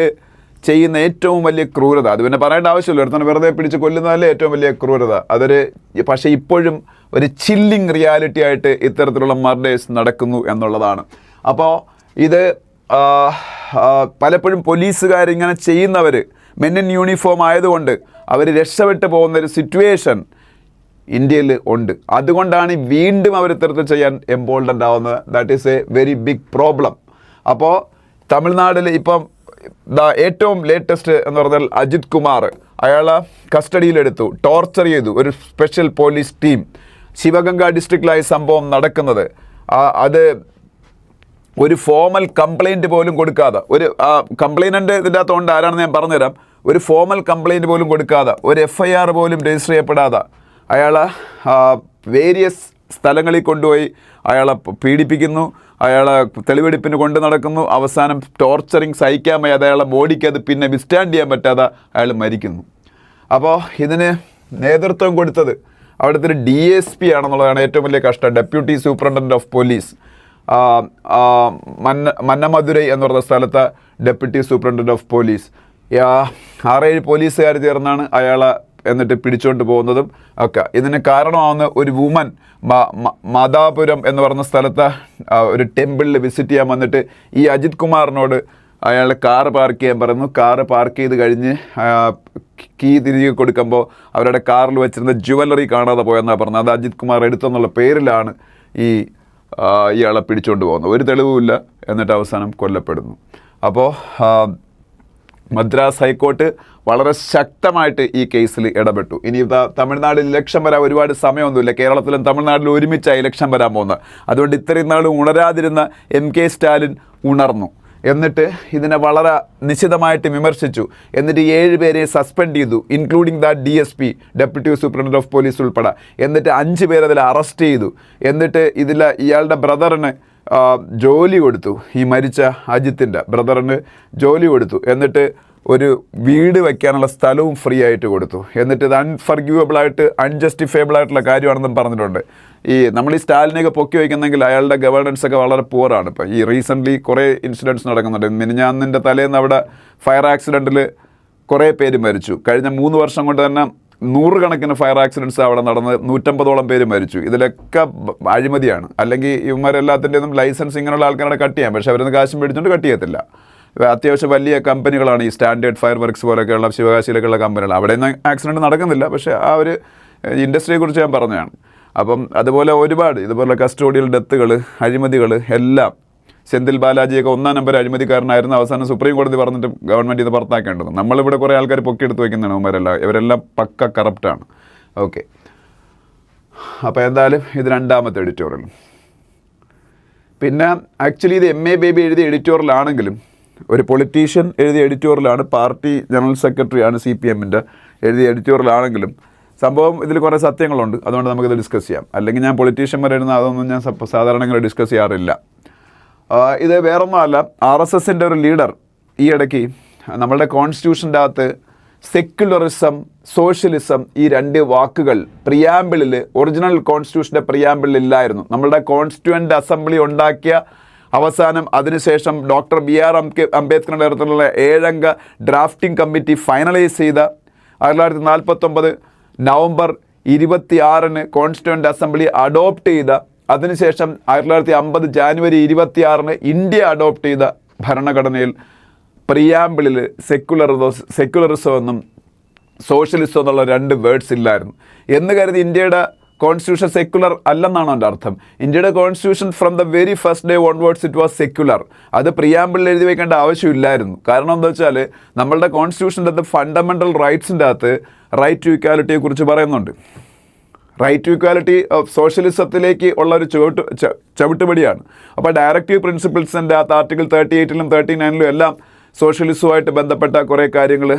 ചെയ്യുന്ന ഏറ്റവും വലിയ ക്രൂരത. അത് പിന്നെ പറയേണ്ട ആവശ്യമില്ല, ഒരുത്തന്നെ വെറുതെ പിടിച്ച് കൊല്ലുന്നതല്ലേ ഏറ്റവും വലിയ ക്രൂരത. പക്ഷേ ഇപ്പോഴും ഒരു ചില്ലിങ് റിയാലിറ്റി ആയിട്ട് ഇത്തരത്തിലുള്ള മർഡേഴ്സ് നടക്കുന്നു എന്നുള്ളതാണ്. അപ്പോൾ ഇത് പലപ്പോഴും പോലീസുകാരിങ്ങനെ ചെയ്യുന്നവർ മെൻ ഇൻ യൂണിഫോം ആയതുകൊണ്ട് അവർ രക്ഷപ്പെട്ടു പോകുന്നൊരു സിറ്റുവേഷൻ ഇന്ത്യയിൽ ഉണ്ട്. അതുകൊണ്ടാണ് വീണ്ടും അവർ ഇത്തരത്തിൽ ചെയ്യാൻ എംബോൾഡൻ്റ് ആവുന്നത്. That is a very big problem. അപ്പോൾ തമിഴ്നാട്ടിൽ ഇപ്പം ഏറ്റവും ലേറ്റസ്റ്റ് എന്ന് പറഞ്ഞാൽ അജിത് കുമാർ, അയാളെ കസ്റ്റഡിയിലെടുത്തു, ടോർച്ചർ ചെയ്തു ഒരു സ്പെഷ്യൽ പോലീസ് ടീം. ശിവഗംഗ ഡിസ്ട്രിക്റ്റിലായി സംഭവം നടക്കുന്നത്. അത് ഒരു ഫോമൽ കംപ്ലൈൻറ്റ് പോലും കൊടുക്കാതെ, ഒരു കംപ്ലൈനൻ്റ് ഇതിൻ്റെ അകത്തുകൊണ്ട് ആരാണെന്ന് ഞാൻ പറഞ്ഞുതരാം. ഒരു ഫോമൽ കംപ്ലൈൻറ്റ് പോലും കൊടുക്കാതെ, ഒരു FIR പോലും രജിസ്റ്റർ ചെയ്യപ്പെടാതെ അയാളെ വേരിയസ് സ്ഥലങ്ങളിൽ കൊണ്ടുപോയി അയാളെ പീഡിപ്പിക്കുന്നു, അയാളെ തെളിവെടുപ്പിന് കൊണ്ടു നടക്കുന്നു. അവസാനം ടോർച്ചറിങ് സഹിക്കാൻ വയ്യാതെ അയാളെ ബോഡിക്ക് അത് പിന്നെ വിസ്റ്റാൻഡ് ചെയ്യാൻ പറ്റാതെ അയാൾ മരിക്കുന്നു. അപ്പോൾ ഇതിന് നേതൃത്വം കൊടുത്തത് അവിടുത്തെ ഒരു DSP ആണെന്നുള്ളതാണ് ഏറ്റവും വലിയ കഷ്ടം. ഡെപ്യൂട്ടി സൂപ്രണ്ടൻ്റ് ഓഫ് പോലീസ് മന്നമധുരൈ എന്ന് പറഞ്ഞ സ്ഥലത്തെ ഡെപ്യൂട്ടി സൂപ്രണ്ടൻ്റ് ഓഫ് പോലീസ്. 6-7 പോലീസുകാർ ചേർന്നാണ് അയാളെ എന്നിട്ട് പിടിച്ചുകൊണ്ട് പോകുന്നതും ഒക്കെ. ഇതിന് കാരണമാവുന്ന ഒരു വുമൻ മാതാപുരം എന്ന് പറഞ്ഞ സ്ഥലത്ത് ഒരു ടെമ്പിളിൽ വിസിറ്റ് ചെയ്യാൻ വന്നിട്ട് ഈ അജിത് കുമാറിനോട് അയാൾ കാറ് പാർക്ക് ചെയ്യാൻ പറയുന്നു. കാറ് പാർക്ക് ചെയ്ത് കഴിഞ്ഞ് കീ തിരികെ കൊടുക്കുമ്പോൾ അവരുടെ കാറിൽ വെച്ചിരുന്ന ജുവല്ലറി കാണാതെ പോയെന്നാണ് പറഞ്ഞത്. അത് അജിത് കുമാർ എടുത്തെന്നുള്ള പേരിലാണ് ഇയാളെ പിടിച്ചുകൊണ്ട് പോകുന്നത്. ഒരു തെളിവുമില്ല, എന്നിട്ട് അവസാനം കൊല്ലപ്പെടുന്നു. അപ്പോൾ മദ്രാസ് ഹൈക്കോർട്ട് വളരെ ശക്തമായിട്ട് ഈ കേസിൽ ഇടപെട്ടു. ഇനി തമിഴ്നാട്ടിൽ ഇലക്ഷൻ വരാൻ ഒരുപാട് സമയമൊന്നുമില്ല. കേരളത്തിലും തമിഴ്നാട്ടിലും ഒരുമിച്ചാണ് ഇലക്ഷൻ വരാൻ പോകുന്നത്. അതുകൊണ്ട് ഇത്രയും നാളും ഉണരാതിരുന്ന MK സ്റ്റാലിൻ ഉണർന്നു. എന്നിട്ട് ഇതിനെ വളരെ നിശിതമായിട്ട് വിമർശിച്ചു. എന്നിട്ട് 7 പേരെ സസ്പെൻഡ് ചെയ്തു, including that DSP, deputy superintendent of police ഉൾപ്പെടെ. എന്നിട്ട് 5 പേരെ അതിൽ അറസ്റ്റ് ചെയ്തു. എന്നിട്ട് ഇയാളുടെ ബ്രദറിന് ജോലി കൊടുത്തു. ഈ മരിച്ച അജിത്തിൻ്റെ ബ്രദറിന് ജോലി കൊടുത്തു. എന്നിട്ട് ഒരു വീട് വയ്ക്കാനുള്ള സ്ഥലവും ഫ്രീ ആയിട്ട് കൊടുത്തു. എന്നിട്ട് ഇത് അൺഫർഗ്യൂവബിളായിട്ട് അൺജസ്റ്റിഫയബിൾ ആയിട്ടുള്ള കാര്യമാണെന്നും പറഞ്ഞിട്ടുണ്ട്. നമ്മൾ ഈ സ്റ്റാലിനെയൊക്കെ പൊക്കി വയ്ക്കുന്നെങ്കിൽ അയാളുടെ ഗവേണൻസ് ഒക്കെ വളരെ പുവറാണ്. ഇപ്പോൾ ഈ റീസെൻ്റ്ലി കുറേ ഇൻസിഡൻറ്റ്സ് നടക്കുന്നുണ്ട്. മിനിഞ്ഞാന്നിൻ്റെ തലേന്ന് അവിടെ ഫയർ ആക്സിഡൻറ്റിൽ കുറേ പേര് മരിച്ചു. കഴിഞ്ഞ 3 വർഷം കൊണ്ട് തന്നെ 100 കണക്കിന് ഫയർ ആക്സിഡൻറ്റ്സ് അവിടെ നടന്ന് 150ഓളം പേര് മരിച്ചു. ഇതിലൊക്കെ അഴിമതിയാണ്. അല്ലെങ്കിൽ ഇവന്മാരെല്ലാത്തിൻ്റെയൊന്നും ലൈസൻസ് ഇങ്ങനെയുള്ള ആൾക്കാരുടെ കട്ട് ചെയ്യാം, പക്ഷേ അവരൊന്നും കാശും മേടിച്ചുകൊണ്ട് കട്ട് ചെയ്യത്തില്ല. അത്യാവശ്യം വലിയ കമ്പനികളാണ് ഈ സ്റ്റാൻഡേർഡ് ഫയർ വർക്ക്സ് പോലെയൊക്കെയുള്ള ശിവകാശിയിലൊക്കെയുള്ള കമ്പനികൾ. അവിടെയൊന്നും ആക്സിഡൻറ്റ് നടക്കുന്നില്ല, പക്ഷേ ആ ഒരു ഇൻഡസ്ട്രിയെക്കുറിച്ച് ഞാൻ പറഞ്ഞതാണ്. അപ്പം അതുപോലെ ഒരുപാട് ഇതുപോലെ കസ്റ്റോഡിയൽ ഡെത്തുകൾ, അഴിമതികൾ എല്ലാം. സെന്തിൽ ബാലാജിയൊക്കെ 1-ാം നമ്പർ അഴിമതിക്കാരനായിരുന്നു. അവസാനം സുപ്രീം കോടതി പറഞ്ഞിട്ട് ഗവൺമെൻറ് ഇത് പുറത്താക്കേണ്ടത്. നമ്മളിവിടെ കുറേ ആൾക്കാർ പൊക്കിയെടുത്ത് വയ്ക്കുന്നതാണ് ഇവരെല്ലാം പക്ക കറപ്റ്റാണ്. ഓക്കെ, അപ്പോൾ എന്തായാലും ഇത് 2ാമത്തെ എഡിറ്റോറിയൽ. പിന്നെ ആക്ച്വലി ഇത് MA ബേബി എഴുതിയ എഡിറ്റോറിയലാണെങ്കിലും ഒരു പൊളിറ്റീഷ്യൻ എഴുതിയ എഡിറ്റോറിയലാണ്. പാർട്ടി ജനറൽ സെക്രട്ടറിയാണ് CPMൻ്റെ എഴുതിയ എഡിറ്റോറിയലാണെങ്കിലും സംഭവം ഇതിൽ കുറേ സത്യങ്ങളുണ്ട്. അതുകൊണ്ട് നമുക്കിത് ഡിസ്കസ് ചെയ്യാം. അല്ലെങ്കിൽ ഞാൻ പൊളിറ്റീഷ്യന്മാർ എഴുതുന്ന അതൊന്നും ഞാൻ സാധാരണ ഇങ്ങനെ ഡിസ്കസ് ചെയ്യാറില്ല. ഇത് വേറൊന്നുമല്ല, RSSൻ്റെ ഒരു ലീഡർ ഈ ഇടയ്ക്ക് നമ്മളുടെ കോൺസ്റ്റിറ്റ്യൂഷൻ്റെ അകത്ത് സെക്യുലറിസം, സോഷ്യലിസം ഈ 2 വാക്കുകൾ പ്രിയാമ്പിളിൽ, ഒറിജിനൽ കോൺസ്റ്റിറ്റ്യൂഷൻ്റെ പ്രിയാമ്പിളിൽ ഇല്ലായിരുന്നു. നമ്മളുടെ കോൺസ്റ്റിറ്റ്യൂവൻ്റ് അസംബ്ലി ഉണ്ടാക്കിയ അവസാനം അതിനുശേഷം ഡോക്ടർ BR അംബേദ്കറിൻ്റെ നേതൃത്വത്തിലുള്ള 7-അംഗ ഡ്രാഫ്റ്റിംഗ് കമ്മിറ്റി ഫൈനലൈസ് ചെയ്ത 1949 നവംബർ 26 കോൺസ്റ്റിറ്റ്യൂവൻ്റ് അസംബ്ലി അഡോപ്റ്റ് ചെയ്ത, അതിനുശേഷം 1950 ജാനുവരി 26 ഇന്ത്യ അഡോപ്റ്റ് ചെയ്ത ഭരണഘടനയിൽ പ്രിയാമ്പിളിൽ സെക്യുലറിസം എന്നും സോഷ്യലിസം എന്നുള്ള 2 വേർഡ്സ് ഇല്ലായിരുന്നു. എന്ന് കരുതി ഇന്ത്യയുടെ കോൺസ്റ്റിറ്റ്യൂഷൻ സെക്യുലർ അല്ലെന്നാണോ എൻ്റെ അർത്ഥം? ഇന്ത്യയുടെ constitution from the very first day onwards it was secular. അത് പ്രിയാമ്പിളിൽ എഴുതി വെക്കേണ്ട ആവശ്യമില്ലായിരുന്നു. കാരണം എന്താ വെച്ചാൽ നമ്മളുടെ കോൺസ്റ്റിറ്റ്യൂഷൻ്റെ അകത്ത് ഫണ്ടമെൻ്റൽ റൈറ്റ്സിൻ്റെ അകത്ത് റൈറ്റ് ടു ഇക്വാലിറ്റിയെക്കുറിച്ച് പറയുന്നുണ്ട്. റൈറ്റ് ടു ഇക്വാലിറ്റി സോഷ്യലിസത്തിലേക്ക് ഉള്ള ഒരു ചവിട്ടുപടിയാണ്. അപ്പോൾ ഡയറക്റ്റീവ് പ്രിൻസിപ്പിൾസിൻ്റെ അകത്ത് ആർട്ടിക്കിൾ 38-ലും 39-ലും എല്ലാം സോഷ്യലിസവുമായിട്ട് ബന്ധപ്പെട്ട കുറേ കാര്യങ്ങൾ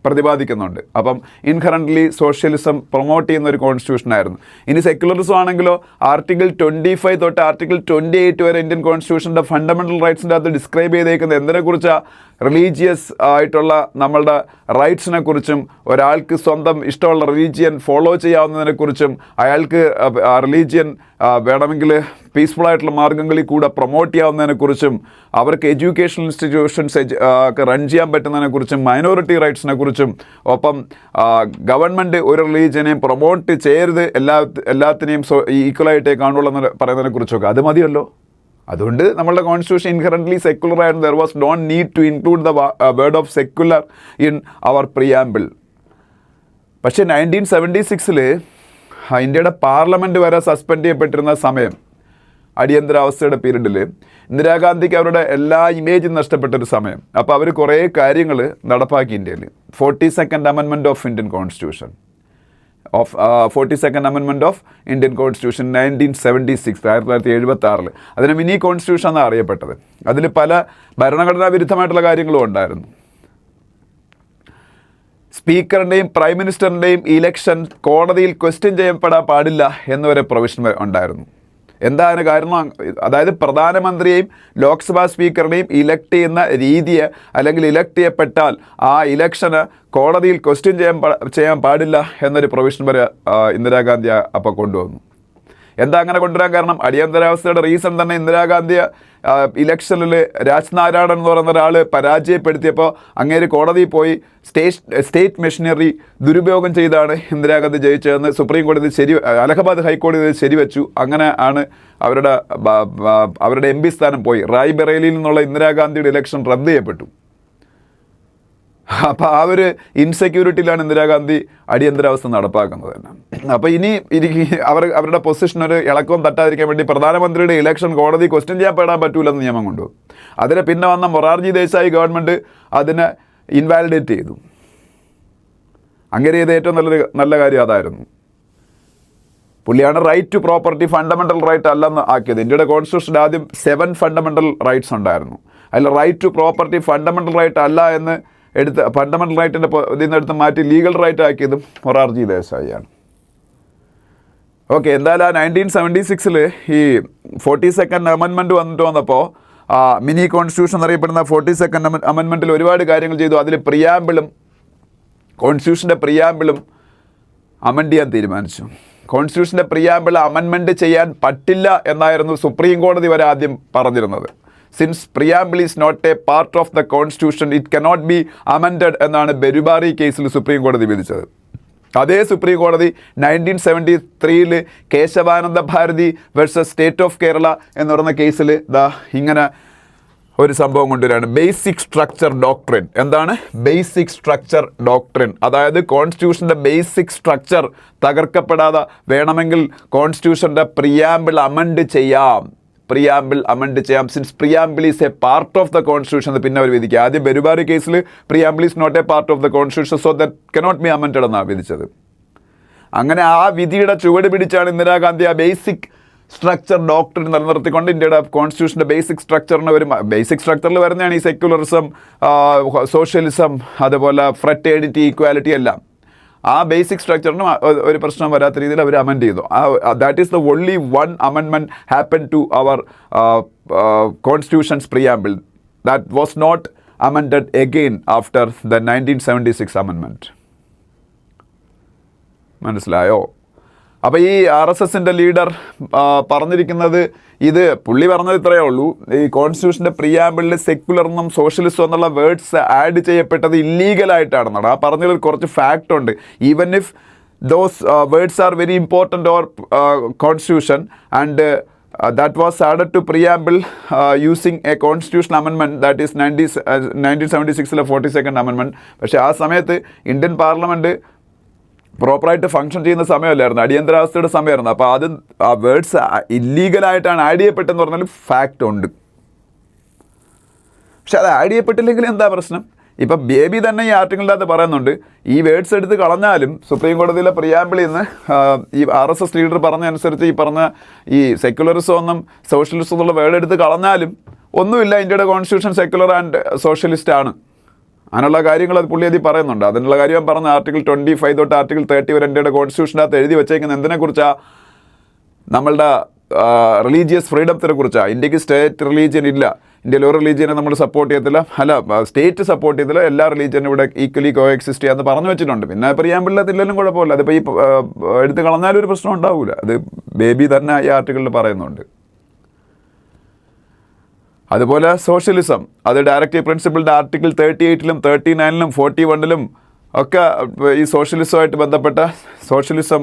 പ്രതിപാദിക്കുന്നുണ്ട്. അപ്പം ഇൻഹറൻ്റ്ലി സോഷ്യലിസം പ്രൊമോട്ട് ചെയ്യുന്ന ഒരു കോൺസ്റ്റിറ്റ്യൂഷൻ ആയിരുന്നു. ഇനി സെക്യുലറിസം ആണെങ്കിലോ ആർട്ടിക്കിൾ 25 തൊട്ട് ആർട്ടിക്കിൾ 28 വരെ ഇന്ത്യൻ കോൺസ്റ്റിറ്റ്യൂഷൻ്റെ ഫണ്ടമെൻ്റൽ റൈറ്റ്സിൻ്റെ അകത്ത് ഡിസ്ക്രൈബ് ചെയ്തേക്കുന്നത് എന്തിനെക്കുറിച്ചാണ്? റിലീജിയസ് ആയിട്ടുള്ള നമ്മളുടെ റൈറ്റ്സിനെ കുറിച്ചും, ഒരാൾക്ക് സ്വന്തം ഇഷ്ടമുള്ള റിലീജിയൻ ഫോളോ ചെയ്യാവുന്നതിനെക്കുറിച്ചും, അയാൾക്ക് ആ റിലീജിയൻ വേണമെങ്കിൽ പീസ്ഫുൾ ആയിട്ടുള്ള മാർഗ്ഗങ്ങളിൽ കൂടെ പ്രൊമോട്ട് ചെയ്യാവുന്നതിനെക്കുറിച്ചും, അവർക്ക് എഡ്യൂക്കേഷണൽ ഇൻസ്റ്റിറ്റ്യൂഷൻസ് റൺ ചെയ്യാൻ പറ്റുന്നതിനെക്കുറിച്ചും, മൈനോറിറ്റി റൈറ്റ്സിനെ കുറിച്ചും, ഒപ്പം ഗവൺമെൻറ് ഒരു റിലീജിയനെയും പ്രൊമോട്ട് ചെയ്യരുത്, എല്ലാത്തിനെയും ഈക്വലായിട്ടേ കാണുള്ളൂ എന്ന് പറയുന്നതിനെക്കുറിച്ചൊക്കെ. അത് മതിയല്ലോ. അതുകൊണ്ട് നമ്മളുടെ കോൺസ്റ്റിറ്റ്യൂഷൻ ഇൻഹറൻ്റ്ലി സെക്യുലർ ആയിരുന്നു. There was don't need to include the word of secular in our preamble. പക്ഷേ 1976 ഇന്ത്യയുടെ പാർലമെൻറ്റ് വരെ സസ്പെൻഡ് ചെയ്യപ്പെട്ടിരുന്ന സമയം, അടിയന്തരാവസ്ഥയുടെ പീരീഡിൽ ഇന്ദിരാഗാന്ധിക്ക് അവരുടെ എല്ലാ ഇമേജും നഷ്ടപ്പെട്ടൊരു സമയം. അപ്പോൾ അവർ കുറേ കാര്യങ്ങൾ നടപ്പാക്കി ഇന്ത്യയിൽ. 42nd amendment of Indian constitution 42nd amendment of Indian constitution 1976, 1976. അതിനെ മിനി കോൺസ്റ്റിറ്റ്യൂഷൻ എന്നാണ് അറിയപ്പെട്ടത്. അതിൽ പല ഭരണഘടനാ വിരുദ്ധമായിട്ടുള്ള കാര്യങ്ങളും ഉണ്ടായിരുന്നു. സ്പീക്കറിൻ്റെയും പ്രൈം മിനിസ്റ്ററിൻ്റെയും ഇലക്ഷൻ കോടതിയിൽ ക്വസ്റ്റ്യൻ ചെയ്യപ്പെടാൻ പാടില്ല എന്നൊരു പ്രൊവിഷൻ ഉണ്ടായിരുന്നു. എന്താ അതിന് കാരണം? അതായത് പ്രധാനമന്ത്രിയെയും ലോക്സഭാ സ്പീക്കറിനെയും ഇലക്ട് ചെയ്യുന്ന രീതിയെ, അല്ലെങ്കിൽ ഇലക്ട് ചെയ്യപ്പെട്ടാൽ ആ ഇലക്ഷന് കോടതിയിൽ ക്വസ്റ്റ്യൻ ചെയ്യാൻ പാടില്ല എന്നൊരു പ്രൊവിഷൻ വരെ ഇന്ദിരാഗാന്ധി അപ്പോൾ കൊണ്ടുവന്നു. എന്താ അങ്ങനെ കൊണ്ടുവരാൻ കാരണം? അടിയന്തരാവസ്ഥയുടെ റീസൺ തന്നെ ഇന്ദിരാഗാന്ധിയെ ഇലക്ഷനിൽ രാജ്നാരായണൻ എന്ന് പറയുന്ന ഒരാൾ പരാജയപ്പെടുത്തിയപ്പോൾ അങ്ങേര് കോടതിയിൽ പോയി സ്റ്റേറ്റ് മെഷീനറി ദുരുപയോഗം ചെയ്താണ് ഇന്ദിരാഗാന്ധി ജയിച്ചതെന്ന് സുപ്രീം കോടതി അലഹബാദ് ഹൈക്കോടതി ശരിവെച്ചു. അങ്ങനെ ആണ് അവരുടെ MP സ്ഥാനം പോയി. റായ്ബറേലിയിൽ നിന്നുള്ള ഇന്ദിരാഗാന്ധിയുടെ ഇലക്ഷൻ റദ്ദ് ചെയ്യപ്പെട്ടു. അപ്പോൾ ആ ഒരു ഇൻസെക്യൂരിറ്റിയിലാണ് ഇന്ദിരാഗാന്ധി അടിയന്തരാവസ്ഥ നടപ്പാക്കുന്നത് തന്നെ. അപ്പോൾ ഇനി അവരുടെ പൊസിഷൻ ഒരു ഇളക്കവും തട്ടാതിരിക്കാൻ വേണ്ടി പ്രധാനമന്ത്രിയുടെ ഇലക്ഷൻ കോടതി ക്വസ്റ്റ്യൻ ചെയ്യപ്പെടാൻ പറ്റൂലെന്ന് നിയമം കൊണ്ടുപോകും. അതിന് പിന്നെ വന്ന മൊറാർജി ദേശായി ഗവൺമെൻറ് അതിനെ ഇൻവാലിഡേറ്റ് ചെയ്തു. അങ്ങനെ ചെയ്ത ഏറ്റവും നല്ല കാര്യം അതായിരുന്നു. പുള്ളിയാണ് right to property fundamental right അല്ലെന്ന് ആക്കിയത്. ഇന്ത്യയുടെ കോൺസ്റ്റിറ്റ്യൂഷനിൽ ആദ്യം 7 ഫണ്ടമെൻ്റൽ റൈറ്റ്സ് ഉണ്ടായിരുന്നു. അതിൽ right to property fundamental right അല്ല എന്ന് ഫണ്ടമെൻ്റൽ റൈറ്റിൻ്റെ ഇതിൽ നിന്ന് എടുത്ത് മാറ്റി ലീഗൽ റൈറ്റ് ആക്കിയതും മൊറാർജി ദേശായിയാണ്. ഓക്കെ, എന്തായാലും 1976 ഈ 42nd അമെൻമെൻറ്റ് വന്നപ്പോൾ മിനി കോൺസ്റ്റിറ്റ്യൂഷൻ എന്നറിയപ്പെടുന്ന 42nd അമെൻമെൻറ്റിൽ ഒരുപാട് കാര്യങ്ങൾ ചെയ്തു. അതിൽ കോൺസ്റ്റിറ്റ്യൂഷൻ്റെ പ്രിയാമ്പിളും അമെൻഡ് ചെയ്യാൻ തീരുമാനിച്ചു. കോൺസ്റ്റിറ്റ്യൂഷൻ്റെ പ്രിയാമ്പിൾ അമെൻമെൻറ്റ് ചെയ്യാൻ പറ്റില്ല എന്നായിരുന്നു സുപ്രീം കോടതി വരെ ആദ്യം പറഞ്ഞിരുന്നത്. Since preamble is not a part of the constitution it cannot be amended എന്നാണ് ബെരുബാറി കേസിൽ സുപ്രീം കോടതി വിധിച്ചത്. അതേ സുപ്രീം കോടതി 1973 Kesavananda Bharati versus state of Kerala എന്ന് പറയുന്ന കേസിൽ ഇങ്ങനെ ഒരു സംഭവം കൊണ്ടുവരികയാണ്. Basic structure doctrine. എന്താണ് ബേസിക് സ്ട്രക്ചർ ഡോക്ട്രിൻ? അതായത് കോൺസ്റ്റിറ്റ്യൂഷൻ്റെ ബേസിക് സ്ട്രക്ചർ തകർക്കപ്പെടാതെ വേണമെങ്കിൽ കോൺസ്റ്റിറ്റ്യൂഷൻ്റെ പ്രിയാമ്പിൾ അമെൻഡ് ചെയ്യാം. Since preamble is a part of the constitution എന്ന് പിന്നെ അവർ വിധിക്കുക. ആദ്യം ബെരുബാറി കേസിൽ preamble is not a part of the constitution so that cannot be amended എന്നാണ് വിധിച്ചത്. അങ്ങനെ ആ വിധിയുടെ ചുവട് പിടിച്ചാണ് ഇന്ദിരാഗാന്ധി ആ ബേസിക് സ്ട്രക്ചർ ഡോക്ട്രിൻ നിലനിർത്തിക്കൊണ്ട് ഇന്ത്യയുടെ കോൺസ്റ്റിറ്റ്യൂഷൻ്റെ ബേസിക് സ്ട്രക്ചറിൽ വരുന്നതാണ് ഈ സെക്യുലറിസം, സോഷ്യലിസം, അതുപോലെ ഫ്രറ്റേണിറ്റി, ഈക്വാലിറ്റി എല്ലാം. ആ ബേസിക് സ്ട്രക്ചറിന് ഒരു പ്രശ്നം വരാത്ത രീതിയിൽ അവർ അമെൻഡ് ചെയ്തു. That is the only one amendment happen to our constitution's preamble that was not amended again after the 1976 amendment. മനസ്സിലായോ? അപ്പോൾ ഈ RSSൻ്റെ ലീഡർ പറഞ്ഞിരിക്കുന്നത് ഇത് പുള്ളി പറഞ്ഞത് ഇത്രയേ ഉള്ളൂ, ഈ കോൺസ്റ്റിറ്റ്യൂഷൻ്റെ പ്രിയാമ്പിളിൽ സെക്യുലറെന്നും സോഷ്യലിസം എന്നുള്ള വേർഡ്സ് ആഡ് ചെയ്യപ്പെട്ടത് ഇല്ലീഗലായിട്ടാണെന്നാണ്. ആ പറഞ്ഞതിൽ കുറച്ച് ഫാക്റ്റ് ഉണ്ട്. Even if those words are very important or constitution and that was added to preamble using a constitutional amendment, that is 1976 42nd amendment. പക്ഷേ ആ സമയത്ത് ഇന്ത്യൻ പാർലമെൻറ്റ് പ്രോപ്പറായിട്ട് ഫങ്ഷൻ ചെയ്യുന്ന സമയമല്ലായിരുന്നു, അടിയന്തരാവസ്ഥയുടെ സമയമായിരുന്നു. അപ്പോൾ അത് ആ വേർഡ്സ് ഇല്ലീഗലായിട്ടാണ് ആഡ് ചെയ്യപ്പെട്ടെന്ന് പറഞ്ഞാൽ ഫാക്റ്റ് ഉണ്ട്. പക്ഷെ അത് ആഡ് ചെയ്യപ്പെട്ടില്ലെങ്കിൽ എന്താ പ്രശ്നം? ഇപ്പം ബേബി തന്നെ ഈ ആർട്ടിക്കിളിൻ്റെ അകത്ത് പറയുന്നുണ്ട്, ഈ വേർഡ്സ് എടുത്ത് കളഞ്ഞാലും സുപ്രീം കോടതിയിലെ പ്രിയാമ്പിളിൽ നിന്ന് ഈ RSS ലീഡർ പറഞ്ഞതനുസരിച്ച് ഈ പറഞ്ഞ ഈ സെക്യുലറിസം ഒന്നും സോഷ്യലിസം എന്നുള്ള വേർഡ് എടുത്ത് കളഞ്ഞാലും ഒന്നുമില്ല, ഇന്ത്യയുടെ കോൺസ്റ്റിറ്റ്യൂഷൻ സെക്യുലർ ആൻഡ് സോഷ്യലിസ്റ്റ് ആണ്. അങ്ങനെയുള്ള കാര്യങ്ങൾ അത് പുള്ളി അതിൽ പറയുന്നുണ്ട്. അതിനുള്ള കാര്യം പറഞ്ഞ ആർട്ടിക്കിൾ 25 തൊട്ട് ആർട്ടിക്കിൾ 30 വരെ ഇന്ത്യയുടെ കോൺസ്റ്റിറ്റ്യൂഷനകത്ത് എഴുതി വെച്ചേക്കുന്നത് എന്തിനെക്കുറിച്ചാണ്? നമ്മളുടെ റിലീജിയസ് ഫ്രീഡത്തിനെ കുറിച്ചാണ്. ഇന്ത്യക്ക് സ്റ്റേറ്റ് റിലീജിയൻ ഇല്ല, ഇന്ത്യയിൽ ഒരു റിലീജിയനെ നമ്മൾ സപ്പോർട്ട് ചെയ്യത്തില്ല, സ്റ്റേറ്റ് സപ്പോർട്ട് ചെയ്തില്ല, എല്ലാ റിലീജിയനും ഇവിടെ ഈക്വലി കോ എക്സിസ്റ്റ് ചെയ്യാമെന്ന് പറഞ്ഞു വെച്ചിട്ടുണ്ട്. പിന്നെ പ്രിയാമ്പിളിലത്തില്ലെങ്കിലും കുഴപ്പമില്ല, അതിപ്പോൾ ഈ എടുത്ത് കളഞ്ഞാലും ഒരു പ്രശ്നം ഉണ്ടാവില്ല. അത് ബേബി തന്നെ ഈ ആർട്ടിക്കിളിൽ പറയുന്നുണ്ട്. അതുപോലെ സോഷ്യലിസം, അത് ഡയറക്റ്റീവ് പ്രിൻസിപ്പിളിൻ്റെ ആർട്ടിക്കിൾ 38-ലും 39-ലും 41-ലും ഒക്കെ ഈ സോഷ്യലിസമായിട്ട് ബന്ധപ്പെട്ട സോഷ്യലിസം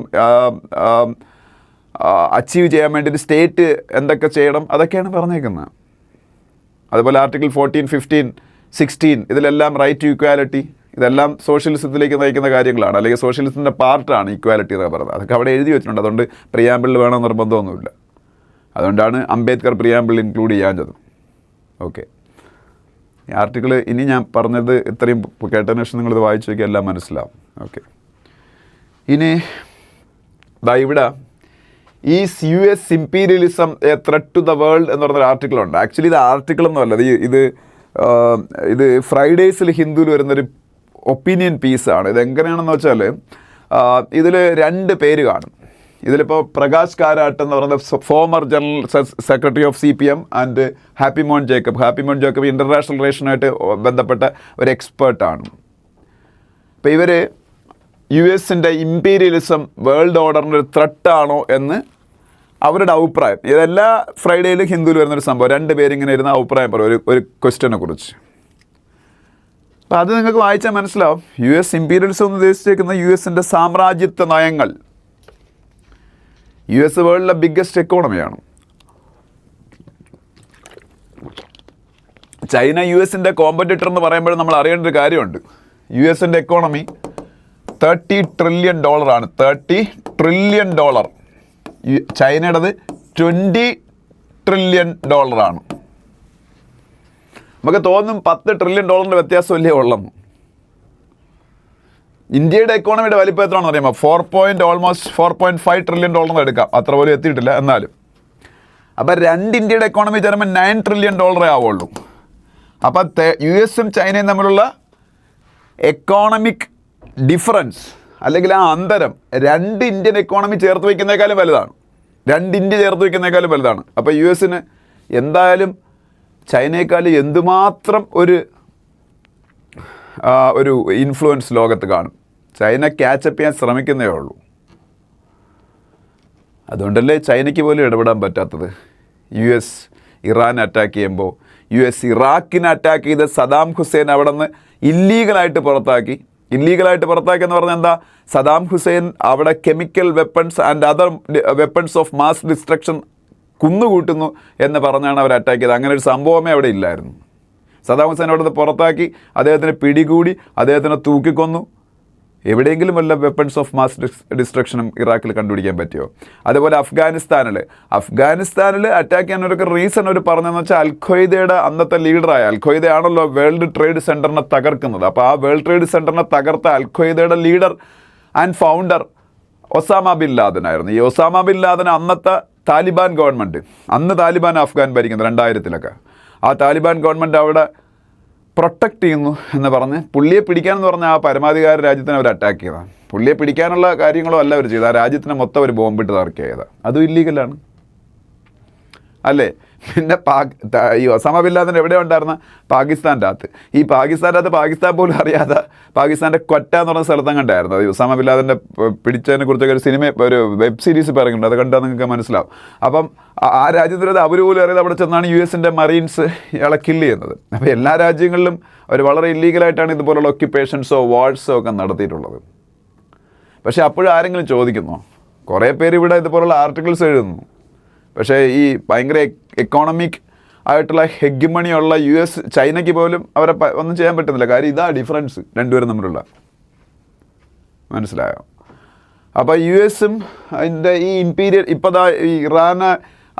അച്ചീവ് ചെയ്യാൻ വേണ്ടിയിട്ട് സ്റ്റേറ്റ് എന്തൊക്കെ ചെയ്യണം അതൊക്കെയാണ് പറഞ്ഞേക്കുന്നത്. അതുപോലെ ആർട്ടിക്കിൾ 14, 15, 16 ഇതിലെല്ലാം റൈറ്റ് ടു ഇക്വാലിറ്റി, ഇതെല്ലാം സോഷ്യലിസത്തിലേക്ക് നയിക്കുന്ന കാര്യങ്ങളാണ്, അല്ലെങ്കിൽ സോഷ്യലിസത്തിൻ്റെ പാർട്ടാണ് ഇക്വാലിറ്റി എന്നൊക്കെ പറയുന്നത്. അതൊക്കെ അവിടെ എഴുതി വെച്ചിട്ടുണ്ട്. അതുകൊണ്ട് പ്രിയാമ്പിളിൽ വേണം നിർബന്ധമൊന്നുമില്ല. അതുകൊണ്ടാണ് അംബേദ്കർ പ്രിയാമ്പിളിൽ ഇൻക്ലൂഡ് ചെയ്യാഞ്ഞത്. ഓക്കെ, ഈ ആർട്ടിക്കിൾ ഇനി ഞാൻ പറഞ്ഞത് ഇത്രയും കേട്ടതിന് ശേഷം നിങ്ങളിത് വായിച്ചു നോക്കിയാൽ എല്ലാം മനസ്സിലാവും. ഓക്കെ, ഇനി ഇവിടെ is US imperialism a threat to the world എന്ന് പറഞ്ഞൊരു ആർട്ടിക്കിളുണ്ട്. ആക്ച്വലി ഇത് ആർട്ടിക്കിൾ ഒന്നുമല്ല, ഇത് ഫ്രൈഡേസിൽ ഹിന്ദുവിൽ വരുന്നൊരു ഒപ്പീനിയൻ പീസാണ്. ഇതെങ്ങനെയാണെന്ന് വെച്ചാൽ ഇതിൽ 2 പേര് കാണും. ഇതിലിപ്പോൾ പ്രകാശ് കാരാട്ട് എന്ന് പറയുന്ന former general secretary of CPM and happy മോൻ ജേക്കബ് ഇൻ്റർനാഷണൽ റിലേഷനുമായിട്ട് ബന്ധപ്പെട്ട ഒരു എക്സ്പേർട്ടാണ്. അപ്പോൾ ഇവർ US-ൻ്റെ ഇമ്പീരിയലിസം വേൾഡ് ഓർഡറിൻ്റെ ഒരു ത്രെട്ടാണോ എന്ന് അവരുടെ അഭിപ്രായം, ഇതെല്ലാ ഫ്രൈഡേയിലും ഹിന്ദുവിൽ വരുന്നൊരു സംഭവം, 2 പേരിങ്ങനെ ഇരുന്ന അഭിപ്രായം പറയും ഒരു ക്വസ്റ്റ്യനെ കുറിച്ച്. അപ്പോൾ അത് നിങ്ങൾക്ക് വായിച്ചാൽ മനസ്സിലാവും. US ഇമ്പീരിയലിസം എന്ന് ഉദ്ദേശിച്ചേക്കുന്ന US-ൻ്റെ സാമ്രാജ്യത്വ നയങ്ങൾ. US വേൾഡിലെ ബിഗ്ഗസ്റ്റ് എക്കോണമിയാണ്. ചൈന US-ൻ്റെ കോമ്പറ്റീറ്റർ എന്ന് പറയുമ്പോൾ നമ്മൾ അറിയേണ്ട ഒരു കാര്യമുണ്ട്. US-ൻ്റെ എക്കോണമി $30 ട്രില്യൺ ആണ്. $30 ട്രില്യൺ. ചൈനയുടേത് $20 ട്രില്യൺ ആണ്. നമുക്ക് തോന്നും $10 ട്രില്യൺ വ്യത്യാസമല്ലേ ഉള്ളെന്ന്. ഇന്ത്യയുടെ എക്കോണമിയുടെ വലിപ്പം എത്രയാണെന്ന് അറിയാമോ? ഓൾമോസ്റ്റ് 4.5 ട്രില്യൺ എടുക്കാം, അത്ര പോലും എത്തിയിട്ടില്ല എന്നാലും. അപ്പം 2 ഇന്ത്യയുടെ എക്കോണമി ചേരുമ്പോൾ $9 ട്രില്യൺ ആവുള്ളൂ. അപ്പം US-ഉം ചൈനയും തമ്മിലുള്ള എക്കോണമിക് ഡിഫറൻസ് അല്ലെങ്കിൽ ആ അന്തരം 2 ഇന്ത്യൻ എക്കോണമി ചേർത്ത് വയ്ക്കുന്നേക്കാളും വലുതാണ്. 2 ഇന്ത്യ ചേർത്ത് വയ്ക്കുന്നേക്കാളും വലുതാണ്. അപ്പോൾ US-ന് എന്തായാലും ചൈനയെക്കാളും എന്തുമാത്രം ഒരു ഇൻഫ്ലുവൻസ് ലോകത്ത് കാണും. ചൈന ക്യാച്ചപ്പ് ചെയ്യാൻ ശ്രമിക്കുന്നേ ഉള്ളൂ. അതുകൊണ്ടല്ലേ ചൈനയ്ക്ക് പോലും ഇടപെടാൻ പറ്റാത്തത്. US ഇറാൻ അറ്റാക്ക് ചെയ്യുമ്പോൾ, US ഇറാഖിനെ അറ്റാക്ക് ചെയ്ത് സദാം ഹുസൈൻ അവിടെ നിന്ന് ഇല്ലീഗലായിട്ട് പുറത്താക്കി എന്ന് പറഞ്ഞാൽ എന്താ? സദാം ഹുസൈൻ അവിടെ chemical weapons and other weapons of mass destruction കുന്നുകൂട്ടുന്നു എന്ന് പറഞ്ഞാണ് അവർ അറ്റാക്ക് ചെയ്തത്. അങ്ങനെ ഒരു സംഭവമേ അവിടെ ഇല്ലായിരുന്നു. സദാം ഹുസൈൻ അവിടെ നിന്ന് പുറത്താക്കി, അദ്ദേഹത്തിനെ പിടികൂടി, അദ്ദേഹത്തിനെ തൂക്കിക്കൊന്നു. എവിടെയെങ്കിലും വല്ല വെപ്പൺസ് ഓഫ് മാസ് ഡിസ്ട്രക്ഷനും ഇറാഖിൽ കണ്ടുപിടിക്കാൻ പറ്റുമോ? അതേപോലെ അഫ്ഗാനിസ്ഥാനിൽ അറ്റാക്ക് ചെയ്യാനൊരു റീസൺ അവർ പറഞ്ഞതെന്ന് വെച്ചാൽ അൽഖ്വയ്ദയുടെ അന്നത്തെ ലീഡറായ അൽഖ്വയ്ദയാണല്ലോ വേൾഡ് ട്രേഡ് സെൻറ്ററിനെ തകർക്കുന്നത്. അപ്പോൾ ആ വേൾഡ് ട്രേഡ് സെൻറ്ററിനെ തകർത്ത അൽഖ്വയ്ദയുടെ leader and founder Osama bin Laden ആയിരുന്നു. ഈ ഒസാമ ബിൻ ലാദൻ അന്നത്തെ താലിബാൻ ഗവൺമെൻറ്, അന്ന് താലിബാൻ അഫ്ഗാൻ ഭരിക്കുന്നത് 2000-ലൊക്കെ, ആ താലിബാൻ ഗവൺമെൻറ് അവിടെ പ്രൊട്ടക്റ്റ് ചെയ്യുന്നു എന്ന് പറഞ്ഞ് പുള്ളിയെ പിടിക്കാനെന്ന് പറഞ്ഞാൽ ആ പരമാധികാര രാജ്യത്തിനെ അവർ അറ്റാക്ക് ചെയ്തതാണ്. പുള്ളിയെ പിടിക്കാനുള്ള കാര്യങ്ങളോ അല്ല അവർ ചെയ്തത്, ആ രാജ്യത്തിനെ മൊത്തം അവർ ബോംബിട്ട് തകർക്കുക ചെയ്തത്. അതും ഇല്ലീഗലാണ്. അല്ലേ? പിന്നെ ഈ ഒസാമ ബിൻ ലാദൻ എവിടെ ഉണ്ടായിരുന്ന? പാകിസ്ഥാൻ്റെ അകത്ത്. ഈ പാകിസ്ഥാൻ്റെ അകത്ത് പാകിസ്ഥാൻ പോലും അറിയാതെ പാകിസ്ഥാൻ്റെ ക്വറ്റ എന്ന് പറഞ്ഞ സ്ഥലത്തും കണ്ടായിരുന്നു. അത് ഒസാമ ബിൻ ലാദൻ്റെ പിടിച്ചതിനെ കുറിച്ചൊക്കെ ഒരു വെബ് സീരീസ് പറയുന്നുണ്ട്. അത് കണ്ടാൽ നിങ്ങൾക്ക് മനസ്സിലാവും. അപ്പം ആ രാജ്യത്തിനത് അവർ പോലും അറിയാതെ അവിടെ ചെന്നാണ് US മറീൻസ് ഇയാളെ കില്ല് ചെയ്യുന്നത്. അപ്പോൾ എല്ലാ രാജ്യങ്ങളിലും അവർ വളരെ ഇല്ലീഗലായിട്ടാണ് ഇതുപോലുള്ള ഒക്യുപ്പേഷൻസോ വാഴ്സോ ഒക്കെ നടത്തിയിട്ടുള്ളത്. പക്ഷേ അപ്പോഴും ആരെങ്കിലും ചോദിക്കുന്നോ? കുറേ പേര് ഇവിടെ ഇതുപോലുള്ള ആർട്ടിക്കിൾസ് എഴുതുന്നു. പക്ഷേ ഈ ഭയങ്കര എക്കോണമിക് ആയിട്ടുള്ള ഹെഗ്മണിയുള്ള ചൈനയ്ക്ക് പോലും അവരെ ഒന്നും ചെയ്യാൻ പറ്റുന്നില്ല. കാര്യം ഇതാ ഡിഫറൻസ് രണ്ടുപേരും തമ്മിലുള്ള. മനസ്സിലായോ? അപ്പോൾ അതിൻ്റെ ഈ ഇമ്പീരിയൽ ഇപ്പോൾ ഈ ഇറാനെ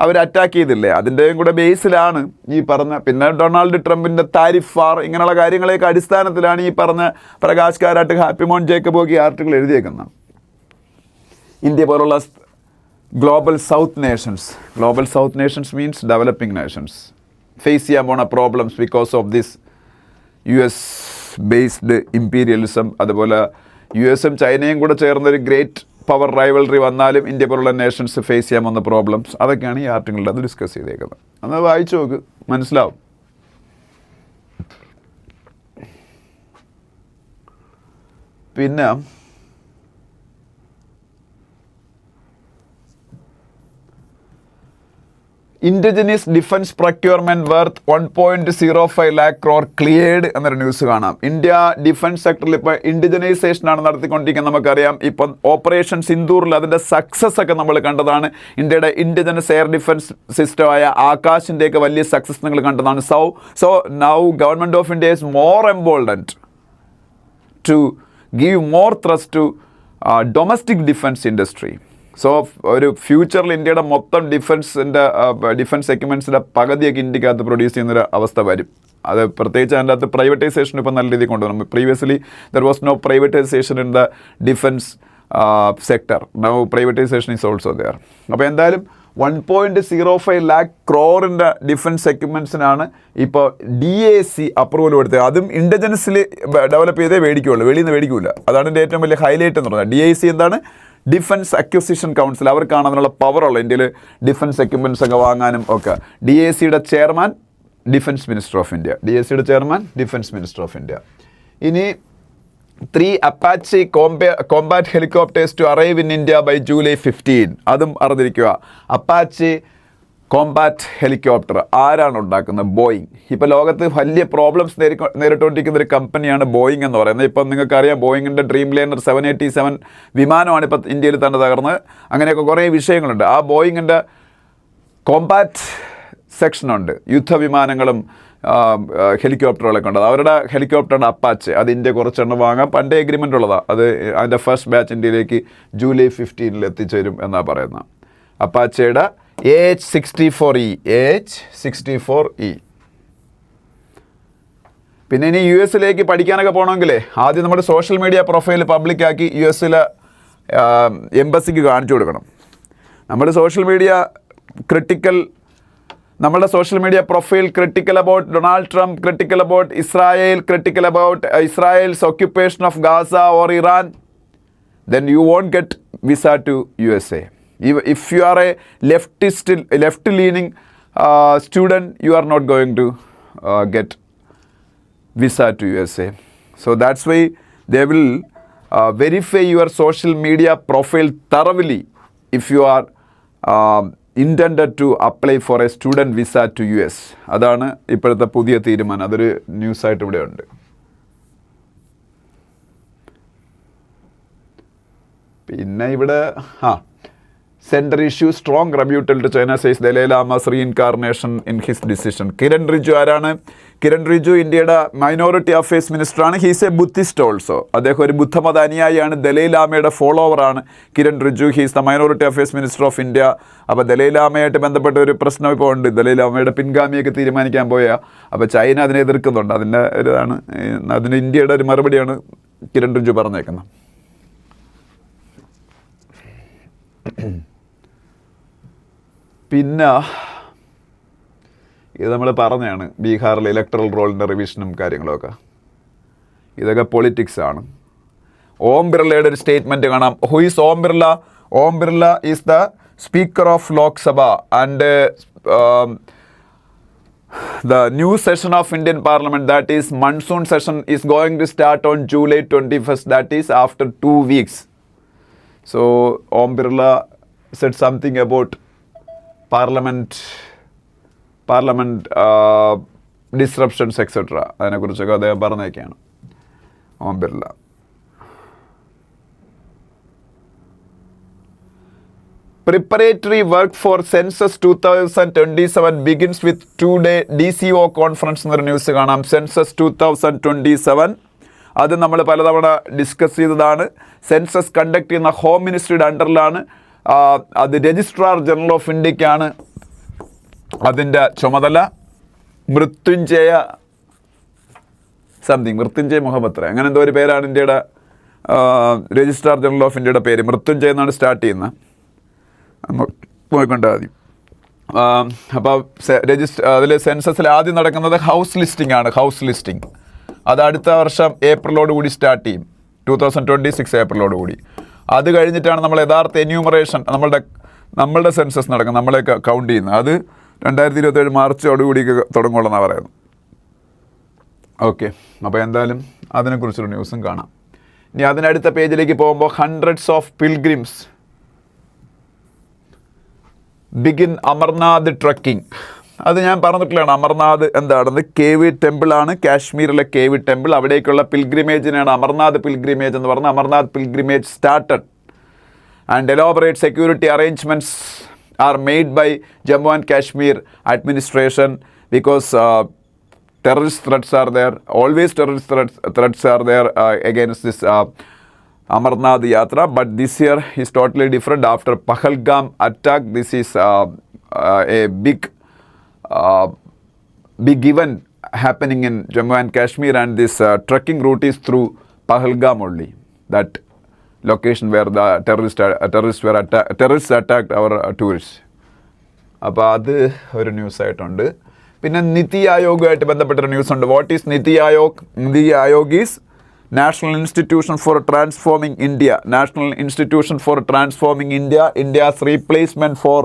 അവർ അറ്റാക്ക് ചെയ്തില്ലേ, അതിൻ്റെയും കൂടെ ബേസിലാണ് ഈ പറഞ്ഞ, പിന്നെ ഡൊണാൾഡ് ട്രംപിൻ്റെ താരിഫ് വാർ, ഇങ്ങനെയുള്ള കാര്യങ്ങളെയൊക്കെ അടിസ്ഥാനത്തിലാണ് ഈ പറഞ്ഞ പ്രകാശ് കാരാട്ട്, ഹാപ്പിമോൻ ജേക്കബൊക്കെ ഈ ആർട്ടിക്കിൾ എഴുതിയേക്കുന്നത്. ഇന്ത്യ പോലുള്ള global south nations means developing nations face ചെയ്യാൻ പോണ problems because of this US based imperialism. അതുപോലെ ചൈനയും കൂടെ ചേർന്നൊരു ഗ്രേറ്റ് പവർ റൈവൽറി വന്നാലും ഇന്ത്യ പോലുള്ള നേഷൻസ് ഫേസ് ചെയ്യാൻ വന്ന പ്രോബ്ലംസ്, അതൊക്കെയാണ് ഈ ആർട്ടിക്കിളിൽ അത് ഡിസ്കസ് ചെയ്തേക്കുന്നത്. അന്ന് വായിച്ചു നോക്ക്, മനസ്സിലാവും. പിന്നെ indigenous defence procurement worth 1.05 lakh crore cleared എന്നൊരു ന്യൂസ് കാണാം. ഇന്ത്യ ഡിഫൻസ് സെക്ടറിൽ ഇപ്പോൾ ഇൻഡിജിനൈസേഷനാണ് നടത്തിക്കൊണ്ടിരിക്കുന്നത്. നമുക്കറിയാം, ഇപ്പം ഓപ്പറേഷൻ സിന്ദൂറിൽ അതിൻ്റെ സക്സസ് ഒക്കെ നമ്മൾ കണ്ടതാണ്. ഇന്ത്യയുടെ ഇൻഡിജിനസ് എയർ ഡിഫൻസ് സിസ്റ്റമായ ആകാശിൻ്റെയൊക്കെ വലിയ സക്സസ് നിങ്ങൾ കണ്ടതാണ്. So now government of India is more emboldened to give more thrust to domestic defence industry. So ഒരു ഫ്യൂച്ചറിൽ ഇന്ത്യയുടെ മൊത്തം ഡിഫൻസ് എക്യുപ്മെൻറ്റ്സിൻ്റെ പകുതിയൊക്കെ ഇന്ത്യക്കകത്ത് പ്രൊഡ്യൂസ് ചെയ്യുന്നൊരു അവസ്ഥ വരും. അത് പ്രത്യേകിച്ച് അതിൻ്റെ അകത്ത് പ്രൈവറ്റൈസേഷൻ ഇപ്പോൾ നല്ല രീതിയിൽ കൊണ്ടുവരണം. Previously there was no privatisation in the defence sector. Now privatisation is also there. അപ്പോൾ എന്തായാലും 1.05 lakh crore ഡിഫൻസ് എക്യുപ്മെൻറ്റ്സിനാണ് ഇപ്പോൾ DAC അപ്രൂവൽ കൊടുത്തത്. അതും ഇൻഡിജിനസിൽ ഡെവലപ്പ് ചെയ്തേ മേടിക്കുകയുള്ളൂ, വെളിയിൽ നിന്ന് മേടിക്കില്ല. അതാണ് എൻ്റെ ഏറ്റവും വലിയ ഹൈലൈറ്റ് എന്ന് പറയുന്നത്. DAC എന്താണ്? Defence acquisition council. അവർക്കാണ് അതിനുള്ള പവറുള്ള ഇന്ത്യയിൽ ഡിഫൻസ് എക്യുപ്മെൻറ്റ്സ് ഒക്കെ വാങ്ങാനും ഒക്കെ. DACയുടെ chairman defence minister of India. ഇനി 3 Apache combat helicopters to arrive in India by July 15. അതും അറിഞ്ഞിരിക്കുക. അപ്പാച്ചെ കോമ്പാറ്റ് ഹെലികോപ്റ്റർ ആരാണ് ഉണ്ടാക്കുന്നത്? ബോയിങ്. ഇപ്പോൾ ലോകത്ത് വലിയ പ്രോബ്ലംസ് നേരിട്ടുകൊണ്ടിരിക്കുന്ന ഒരു കമ്പനിയാണ് ബോയിങ് എന്ന് പറയുന്നത്. ഇപ്പം നിങ്ങൾക്കറിയാം, ബോയിങ്ങിൻ്റെ ഡ്രീം ലൈനർ 787 വിമാനമാണ് ഇപ്പോൾ ഇന്ത്യയിൽ തന്നെ തകർന്നത്. അങ്ങനെയൊക്കെ കുറേ വിഷയങ്ങളുണ്ട്. ആ ബോയിങ്ങിൻ്റെ കോമ്പാറ്റ് സെക്ഷനുണ്ട്, യുദ്ധവിമാനങ്ങളും ഹെലികോപ്റ്ററുകളൊക്കെ ഉണ്ട്. അവരുടെ ഹെലികോപ്റ്ററാണ് അപ്പാച്ചെ. അത് ഇന്ത്യ കുറച്ചെണ്ണം വാങ്ങാം, പണ്ടേ എഗ്രിമെൻ്റ് ഉള്ളതാണ്. അത് അതിൻ്റെ ഫസ്റ്റ് ബാച്ച് ഇന്ത്യയിലേക്ക് July 15 എത്തിച്ചേരും എന്നാണ് പറയുന്നത്. അപ്പാച്ചയുടെ AH-64E. പിന്നെ ഇനി US പഠിക്കാനൊക്കെ പോകണമെങ്കിലേ ആദ്യം നമ്മുടെ സോഷ്യൽ മീഡിയ പ്രൊഫൈൽ പബ്ലിക്കാക്കി US എംബസിക്ക് കാണിച്ചു കൊടുക്കണം. നമ്മുടെ social media profile critical about Donald Trump, critical about Israel, critical about Israel's occupation of Gaza or Iran, then you won't get visa to USA. If you are a left-leaning student, you are not going to get visa to USA. So that's why they will verify your social media profile thoroughly if you are intended to apply for a student visa to US. അതാണ് ഇപ്പോഴത്തെ പുതിയ തീരുമാനം. അതൊരു ന്യൂസായിട്ട് ഇവിടെ ഉണ്ട്. പിന്നെ ഇവിടെ Center issue strong rebuttal to China, says Dalai Lama's reincarnation in his decision. Kiran Rijiju ആരാണ്? കിരൺ റിജു ഇന്ത്യയുടെ മൈനോറിറ്റി അഫയേഴ്സ് മിനിസ്റ്ററാണ്. He's a Buddhist also. അദ്ദേഹം ഒരു ബുദ്ധമത അനുയായിയാണ്. ദലൈ ലാമയുടെ ഫോളോവറാണ് Kiren Rijiju. He's the minority affairs minister of India. അപ്പോൾ ദലൈ ലാമയായിട്ട് ബന്ധപ്പെട്ട ഒരു പ്രശ്നം ഇപ്പോൾ ഉണ്ട്. ദലൈ ലാമയുടെ പിൻഗാമിയൊക്കെ തീരുമാനിക്കാൻ പോയാൽ അപ്പോൾ ചൈന അതിനെ എതിർക്കുന്നുണ്ട്. അതിൻ്റെ ഇതാണ്, അതിന് ഇന്ത്യയുടെ ഒരു മറുപടിയാണ് കിരൺ റിജു പറഞ്ഞേക്കുന്നത്. പിന്നെ ഇത് നമ്മൾ പറഞ്ഞതാണ്, ബീഹാറിലെ ഇലക്ട്രൽ റോളിൻ്റെ റിവിഷനും കാര്യങ്ങളൊക്കെ. ഇതൊക്കെ പൊളിറ്റിക്സാണ്. ഓം ബിർളയുടെ ഒരു സ്റ്റേറ്റ്മെൻറ്റ് കാണാം. Who is Om Birla? Om Birla is the Speaker of Lok Sabha, and the new session of Indian Parliament, that is monsoon session, is going to start on July 21st, that is after 2 weeks. So Om Birla said something about Parliament disruptions, etc. അതിനെക്കുറിച്ചൊക്കെ അദ്ദേഹം പറഞ്ഞേക്കാണ് Om Birla. Preparatory work for Census 2027 begins with two-day DCO conference എന്നൊരു news കാണാം. Census 2027 അത് നമ്മൾ പലതവണ discuss ചെയ്തതാണ്. Census conduct ചെയ്യുന്ന home മിനിസ്ട്രിയുടെ അണ്ടറിലാണ്. അത് രജിസ്ട്രാർ ജനറൽ ഓഫ് ഇന്ത്യക്കാണ് അതിൻ്റെ ചുമതല. മൃത്യുഞ്ജയ മുഹബത്ര അങ്ങനെ എന്തോ ഒരു പേരാണ് ഇന്ത്യയുടെ രജിസ്ട്രാർ ജനറൽ ഓഫ് ഇന്ത്യയുടെ പേര്. മൃത്യുഞ്ജയ എന്നാണ് സ്റ്റാർട്ട് ചെയ്യുന്നത്. പോയിക്കൊണ്ടാൽ മതി. അപ്പോൾ അതിൽ സെൻസസിൽ ആദ്യം നടക്കുന്നത് ഹൗസ് ലിസ്റ്റിംഗ് ആണ്. ഹൗസ് ലിസ്റ്റിംഗ് അത് അടുത്ത വർഷം ഏപ്രിലോടുകൂടി സ്റ്റാർട്ട് ചെയ്യും. 2026 ഏപ്രിലോടുകൂടി. അത് കഴിഞ്ഞിട്ടാണ് നമ്മൾ യഥാർത്ഥ എന്യൂമറേഷൻ നമ്മളുടെ സെൻസസ് നടക്കുന്നത്, നമ്മളെയൊക്കെ കൗണ്ട് ചെയ്യുന്നത്. അത് 2027 മാർച്ചോടുകൂടി തുടങ്ങുള്ളതെന്നാണ് പറയുന്നത്. ഓക്കെ, അപ്പോൾ എന്തായാലും അതിനെക്കുറിച്ചൊരു ന്യൂസും കാണാം. ഇനി അതിനടുത്ത പേജിലേക്ക് പോകുമ്പോൾ hundreds of pilgrims begin Amarnath trekking. അത് ഞാൻ പറഞ്ഞിട്ടുള്ളതാണ്. അമർനാഥ് എന്താണെന്ന് കേവ് ടെമ്പിളാണ്, കാശ്മീരിലെ കേവ് ടെമ്പിൾ. അവിടേക്കുള്ള പിൽഗ്രിമേജിനാണ് അമർനാഥ് പിൽഗ്രിമേജ് എന്ന് പറഞ്ഞാൽ. Amarnath pilgrimage started and elaborate security arrangements are made by Jammu and Kashmir administration because terrorist threats are there. Always terrorist threats are there against this Amarnath Yatra. But this year is totally different. After Pahalgam attack, this is a big event happening in Jammu and Kashmir, and this trekking route is through Pahalgam only. That location where the terrorists attacked our tourists. അപ്പോൾ അത് ഒരു ന്യൂസായിട്ടുണ്ട്. പിന്നെ നിതി ആയോഗുമായിട്ട് ബന്ധപ്പെട്ടൊരു ന്യൂസുണ്ട്. What is Niti Aayog? Niti Aayog is national institution for transforming India. National institution for transforming India, India's replacement for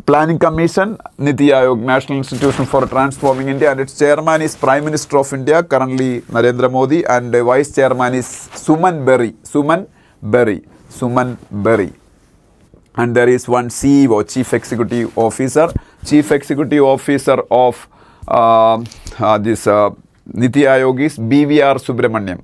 Planning Commission, Niti Aayog, National Institution for Transforming India, and its chairman is Prime Minister of India, currently Narendra Modi, and vice chairman is Suman Berry. And there is one CEO, Chief Executive Officer of this Niti Aayog is BVR Subramaniam.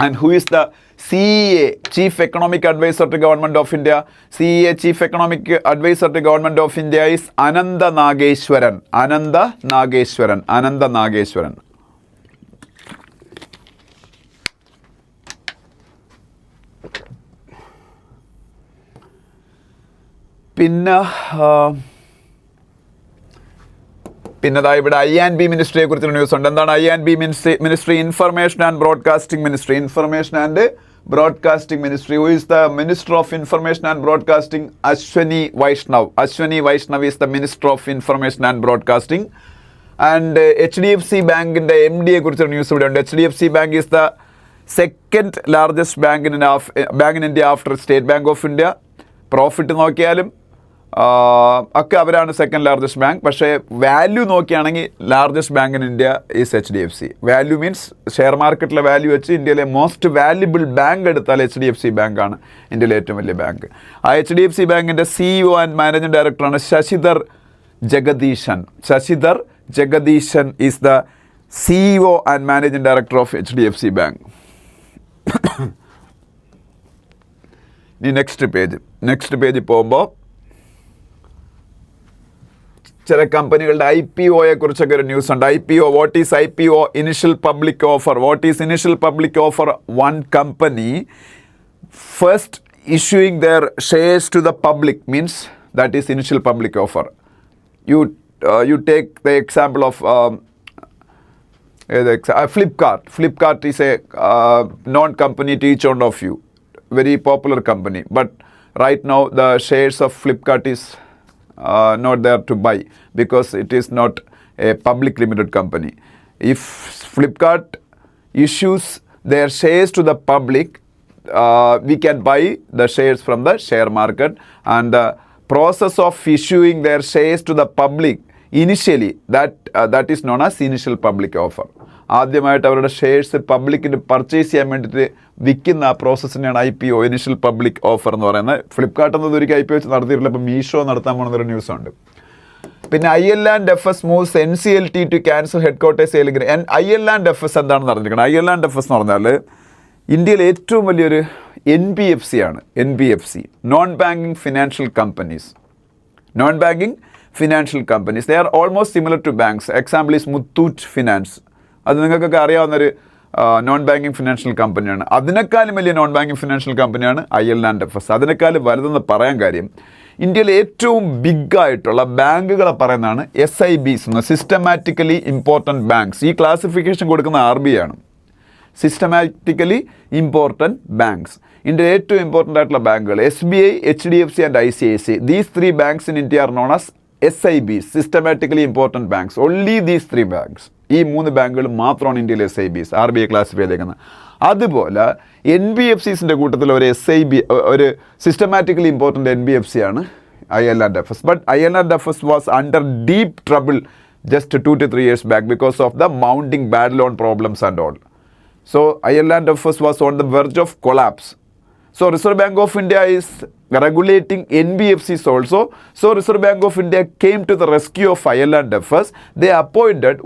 And who is the CEA, Chief Economic Advisor to Government of India? CEA, Chief Economic Advisor to Government of India is Ananda Nageshwaran. പിന്നെ ഇവിടെ IB മിനിസ്ട്രിയെ കുറിച്ചുള്ള news ഉണ്ട്. എന്താണ് IB ministry? Information and broadcasting ministry. Who is the Minister of Information and Broadcasting? Ashwani Vaishnav is the Minister of Information and Broadcasting. And HDFC ബാങ്കിൻ്റെ MD കുറിച്ചൊരു news ഇവിടെ ഉണ്ട്. HDFC Bank is the second largest bank in India after State Bank of India. Profit നോക്കിയാലും ഒക്കെ അവരാണ് second largest bank. പക്ഷേ value നോക്കുകയാണെങ്കിൽ largest bank in India is HDFC. Value means share മാർക്കറ്റിലെ വാല്യൂ വെച്ച് ഇന്ത്യയിലെ മോസ്റ്റ് വാല്യുബിൾ ബാങ്ക് എടുത്താൽ HDFC ബാങ്കാണ് ഇന്ത്യയിലെ ഏറ്റവും വലിയ ബാങ്ക്. ആ HDFC ബാങ്കിൻ്റെ CEO ആൻഡ് മാനേജിംഗ് ഡയറക്ടറാണ് Sashidhar Jagdishan is the CEO and managing director of HDFC bank. ഇനി നെക്സ്റ്റ് പേജ് പോകുമ്പോൾ ചില കമ്പനികളുടെ IPOയെ കുറിച്ചൊക്കെ ഒരു ന്യൂസ് ഉണ്ട്. IPO, what is IPO? Initial public offer. What is initial public offer? One company first issuing their shares to the public means that is initial public offer. You take the example of Flipkart is a known company to each one of you, very popular company, but right now the shares of Flipkart is not there to buy because it is not a public limited company. if Flipkart issues their shares to the public, we can buy the shares from the share market, and the process of issuing their shares to the public initially, that is known as initial public offer. ആദ്യമായിട്ട് അവരുടെ shares പബ്ലിക്കിന് purchase ചെയ്യാൻ വേണ്ടിയിട്ട് വിൽക്കുന്ന ആ പ്രോസസ്സിനെയാണ് IPO, initial public offer എന്ന് പറയുന്നത്. ഫ്ലിപ്കാർട്ട് എന്നത് ഒരിക്കൽ IPO വെച്ച് നടത്തിയിട്ടില്ല, ഇപ്പോൾ മീഷോ നടത്താൻ പോകുന്നൊരു ന്യൂസുണ്ട്. പിന്നെ IL&FS moves NCLT to cancel headquarters selling. IL&FS എന്താണെന്ന് അറിഞ്ഞിരിക്കണം. IL&FS എന്ന് പറഞ്ഞാൽ ഇന്ത്യയിലെ ഏറ്റവും വലിയൊരു NBFC ആണ്. NBFC, non banking financial companies. Non banking financial companies, they are almost similar to banks. Example is Muthoot Finance. അത് നിങ്ങൾക്കൊക്കെ അറിയാവുന്നൊരു നോൺ ബാങ്കിങ് ഫിനാൻഷ്യൽ കമ്പനിയാണ്. അതിനേക്കാളും വലിയ നോൺ ബാങ്കിങ് ഫിനാൻഷ്യൽ കമ്പനിയാണ് IL&FS. അതിനേക്കാളും വലുതെന്ന് പറയാൻ കാര്യം, ഇന്ത്യയിലെ ഏറ്റവും ബിഗ്ഗായിട്ടുള്ള ബാങ്കുകളെ പറയുന്നതാണ് SIBs എന്ന്, സിസ്റ്റമാറ്റിക്കലി ഇമ്പോർട്ടൻറ്റ് ബാങ്ക്സ്. ഈ ക്ലാസിഫിക്കേഷൻ കൊടുക്കുന്ന RBI ആണ്. Systematically important banks. ഇന്ത്യയിലെ ഏറ്റവും ഇമ്പോർട്ടൻ്റ് ആയിട്ടുള്ള ബാങ്കുകൾ SBI, HDFC and ICICI. These 3 banks in India are known as SIBs, systematically important banks. Only these 3 banks. ഈ 3 ബാങ്കുകൾ മാത്രമാണ് ഇന്ത്യയിലെ SIBs, RBI ക്ലാസിഫൈ ചെയ്തേക്കുന്നത്. അതുപോലെ NBFCസിൻ്റെ കൂട്ടത്തിൽ ഒരു SIB, ഒരു സിസ്റ്റമാറ്റിക്കലി ഇമ്പോർട്ടൻ്റ് NBFC ആണ് IL&FS. But IL&FS was under deep trouble just 2 to 3 years back because of the mounting bad loan problems and all. So IL&FS was on the verge of collapse. So Reserve Bank of India is regulating NBFCs also. So Reserve Bank of India came to the rescue of IL&FS. They appointed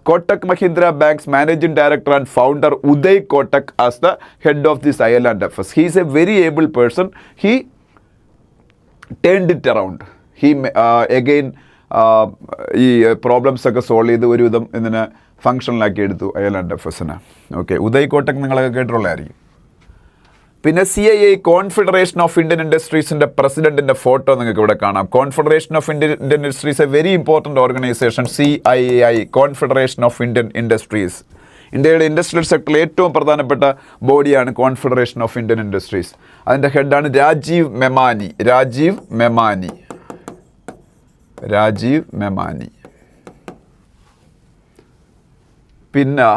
Kotak Mahindra Bank's managing director and founder Uday Kotak as the head of this IL&FS. He is a very able person. He turned it around. He again ഈ problems ഒക്കെ solve ചെയ്ത് ഒരുവിധം ഇതിനെ ഫങ്ഷണലാക്കി എടുത്തു IL&FSന്. Okay, Uday Kotak നിങ്ങളൊക്കെ കേട്ടിട്ടുള്ളതായിരിക്കും. പിന്നെ CII, confederation of Indian ഇൻഡസ്ട്രീസിൻ്റെ പ്രസിഡൻറ്റിൻ്റെ ഫോട്ടോ നിങ്ങൾക്ക് ഇവിടെ കാണാം. Confederation of Indian industries a very important organisation. CII, confederation of Indian industries. ഇന്ത്യയുടെ ഇൻഡസ്ട്രിയൽ സെക്ടറിൽ ഏറ്റവും പ്രധാനപ്പെട്ട ബോഡിയാണ് കോൺഫെഡറേഷൻ ഓഫ് ഇന്ത്യൻ ഇൻഡസ്ട്രീസ്. അതിൻ്റെ ഹെഡാണ് രാജീവ് മെമാനി. പിന്നെ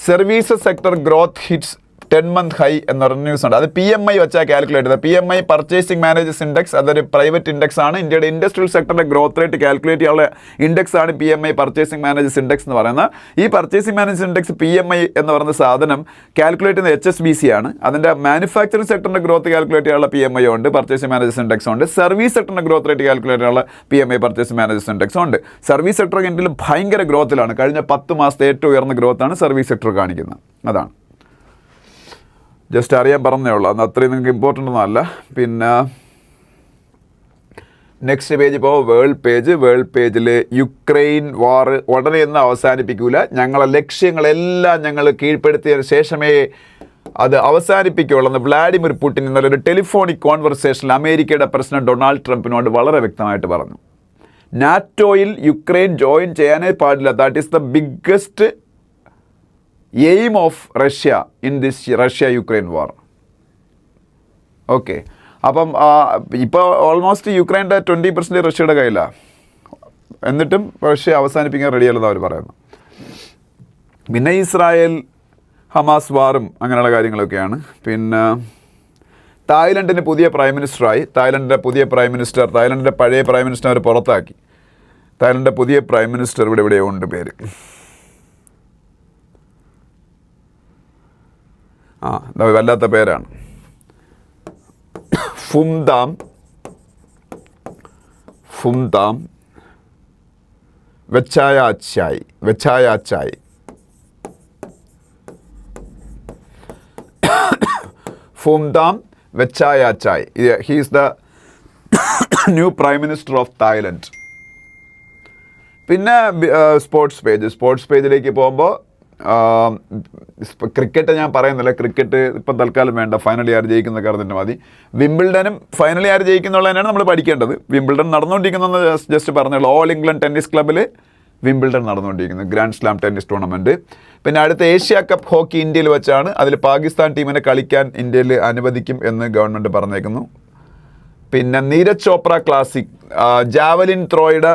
services sector growth hits 10-month high എന്ന് പറഞ്ഞ ന്യൂസ് ഉണ്ട്. അത് PMI വെച്ചാൽ കാൽക്കുലേറ്റ് ചെയ്തത്. PMI പർച്ചേസിംഗ് മാനേജേഴ്സ് ഇൻഡെക്സ്, അതൊരു പ്രൈവറ്റ് ഇൻഡെക്സ് ആണ്. ഇന്ത്യയുടെ ഇൻഡസ്ട്രിയൽ സെക്ടറിൻ്റെ ഗ്രോത്ത് റേറ്റ് കാൽക്കുലേറ്റ് ചെയ്യാനുള്ള ഇൻഡെക്സ് ആണ് PMI പർച്ചേസിംഗ് മാനേജേഴ്സ് ഇൻഡെക്സ് എന്ന് പറയുന്നത്. ഈ പർച്ചേസിംഗ് മാനേജേഴ്സ് ഇൻഡെക്സ് PMI എന്ന് പറയുന്ന സാധനം കാൽക്കുലേറ്റ് ചെയ്യുന്ന HSBC ആണ്. അതിൻ്റെ മാനുഫാക്ചറിംഗ് സെക്ടറിൻ്റെ ഗ്രോത്ത് കാൽക്കുലേറ്റ് ചെയ്യാനുള്ള PMI ഉണ്ട്, പർച്ചേസിംഗ് മാനേജേഴ്സ് ഇൻഡെക്സ് ഉണ്ട്. സർവീസ് സെക്ടറിൻ്റെ ഗ്രോത്ത് റേറ്റ് കാൽക്കുലേറ്റ് ചെയ്യാനുള്ള PMI പർച്ചേസിംഗ് മാനേജേഴ്സ് ഇൻഡെക്സ് ഉണ്ട്. സർവീസ് സെക്ടർ ഇന്ത്യയിൽ ഭയങ്കര ഗ്രോത്തിലാണ്. കഴിഞ്ഞ 10 മാസത്തെ ഏറ്റവും ഉയർന്ന ഗ്രോത്താണ് സർവീസ് സെക്ടർ കാണിക്കുന്നത്. അതാണ് ജസ്റ്റ് അറിയാൻ പറഞ്ഞേ ഉള്ളൂ. അന്ന് അത്രയും നിങ്ങൾക്ക് ഇമ്പോർട്ടൻ്റ് ഒന്നും അല്ല. പിന്നെ നെക്സ്റ്റ് പേജ് ഇപ്പോൾ വേൾഡ് പേജിൽ യുക്രൈൻ വാർ ഉടനെ ഒന്നും അവസാനിപ്പിക്കൂല, ഞങ്ങളെ ലക്ഷ്യങ്ങളെല്ലാം ഞങ്ങൾ കീഴ്പ്പെടുത്തിയതിന് ശേഷമേ അത് അവസാനിപ്പിക്കുകയുള്ളൂ എന്ന് വ്ളാഡിമിർ പുടിൻ ഇന്നലെ ഒരു ടെലിഫോണിക് കോൺവെർസേഷനിൽ അമേരിക്കയുടെ പ്രസിഡന്റ് ഡൊണാൾഡ് ട്രംപിനോട് വളരെ വ്യക്തമായിട്ട് പറഞ്ഞു. നാറ്റോയിൽ യുക്രൈൻ ജോയിൻ ചെയ്യാനേ പാടില്ല. That is the biggest aim of Russia in this Russia-Ukraine war. Okay, അപ്പം ഇപ്പോൾ ഓൾമോസ്റ്റ് യുക്രൈൻ്റെ 20% റഷ്യയുടെ കയ്യിലാണ്. എന്നിട്ടും റഷ്യ അവസാനിപ്പിക്കാൻ റെഡിയല്ലെന്ന് അവർ പറയുന്നു. പിന്നെ ഇസ്രായേൽ ഹമാസ് വാറും അങ്ങനെയുള്ള കാര്യങ്ങളൊക്കെയാണ്. പിന്നെ തായ്ലൻഡിന് പുതിയ പ്രൈം മിനിസ്റ്ററായി. തായ്ലൻഡിൻ്റെ പഴയ പ്രൈം മിനിസ്റ്റർ അവർ പുറത്താക്കി. തായ്ലൻഡിൻ്റെ പുതിയ പ്രൈം മിനിസ്റ്റർ ഇവിടെ ഉണ്ട് പേര്. വല്ലാത്ത പേരാണ്. Phumtham Wechayachai. Phumtham Wechayachai. He is the new prime minister of Thailand. പിന്നെ സ്പോർട്സ് പേജിലേക്ക് പോകുമ്പോൾ ക്രിക്കറ്റ് ഞാൻ പറയുന്നില്ല. ക്രിക്കറ്റ് ഇപ്പം തൽക്കാലം വേണ്ട. ഫൈനൽ ആര് ജയിക്കുന്ന കാരണത്തിൻ്റെ മതി. വിംബിൾഡനും ഫൈനൽ ആര് ജയിക്കുന്നുള്ളതിനാണ് നമ്മൾ പഠിക്കേണ്ടത്. വിംബിൾഡൺ നടന്നുകൊണ്ടിരിക്കുന്നതെന്ന് ജസ്റ്റ് പറഞ്ഞുള്ളൂ. ഓൾ ഇംഗ്ലണ്ട് ടെന്നീസ് ക്ലബ്ബിൽ വിംബിൾഡൺ നടന്നുകൊണ്ടിരിക്കുന്നത്, ഗ്രാൻഡ് സ്ലാം ടെന്നീസ് ടൂർണമെൻറ്റ്. പിന്നെ അടുത്ത ഏഷ്യ കപ്പ് ഹോക്കി ഇന്ത്യയിൽ വെച്ചാണ്. അതിൽ പാകിസ്ഥാൻ ടീമിനെ കളിക്കാൻ ഇന്ത്യയിൽ അനുവദിക്കും എന്ന് ഗവൺമെൻറ് പറഞ്ഞേക്കുന്നു. പിന്നെ നീരജ് ചോപ്ര ക്ലാസിക് ജാവലിൻ ത്രോയുടെ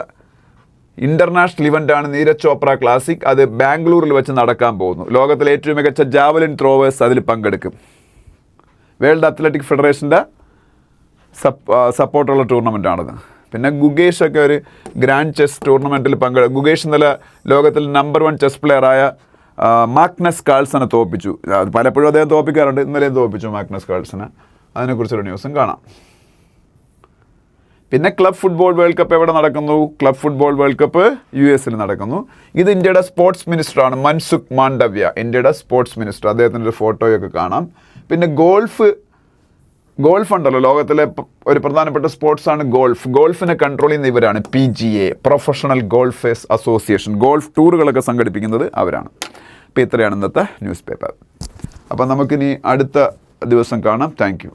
ഇൻ്റർനാഷണൽ ഇവൻ്റാണ് നീരജ് ചോപ്ര ക്ലാസിക്. അത് ബാംഗ്ലൂരിൽ വെച്ച് നടക്കാൻ പോകുന്നു. ലോകത്തിലെ ഏറ്റവും മികച്ച ജാവലിൻ ത്രോവേഴ്സ് അതിൽ പങ്കെടുക്കും. വേൾഡ് അത്ലറ്റിക് ഫെഡറേഷൻ്റെ സപ്പോർട്ടുള്ള ടൂർണമെൻറ്റാണിത്. പിന്നെ ഗുഗേഷൊക്കെ ഒരു ഗ്രാൻഡ് ചെസ് ടൂർണമെൻറ്റിൽ ഗുഗേഷ് ഇന്നലെ ലോകത്തിൽ നമ്പർ 1 ചെസ് പ്ലെയറായ മാഗ്നസ് കാൾസനെ തോൽപ്പിച്ചു. അത് പലപ്പോഴും അദ്ദേഹം തോൽപ്പിക്കാറുണ്ട്. ഇന്നലെയും തോൽപ്പിച്ചു മാഗ്നസ് കാൾസനെ. അതിനെക്കുറിച്ചൊരു ന്യൂസും കാണാം. പിന്നെ ക്ലബ് ഫുട്ബോൾ വേൾഡ് കപ്പ് എവിടെ നടക്കുന്നു? Club football world cup US നടക്കുന്നു. ഇത് ഇന്ത്യയുടെ സ്പോർട്സ് മിനിസ്റ്ററാണ് മൻസുഖ് മാണ്ഡവ്യ, ഇന്ത്യയുടെ സ്പോർട്സ് മിനിസ്റ്റർ. അദ്ദേഹത്തിൻ്റെ ഒരു ഫോട്ടോയൊക്കെ കാണാം. പിന്നെ ഗോൾഫ് ഉണ്ടല്ലോ, ലോകത്തിലെ ഒരു പ്രധാനപ്പെട്ട സ്പോർട്സാണ് ഗോൾഫ്. ഗോൾഫിനെ കൺട്രോൾ ചെയ്യുന്ന ഇവരാണ് PGA, professional golfers association. Golf ടൂറുകളൊക്കെ സംഘടിപ്പിക്കുന്നത് അവരാണ്. അപ്പോൾ ഇത്രയാണ് ഇന്നത്തെ ന്യൂസ് പേപ്പർ. അപ്പോൾ നമുക്കിനി അടുത്ത ദിവസം കാണാം. Thank you.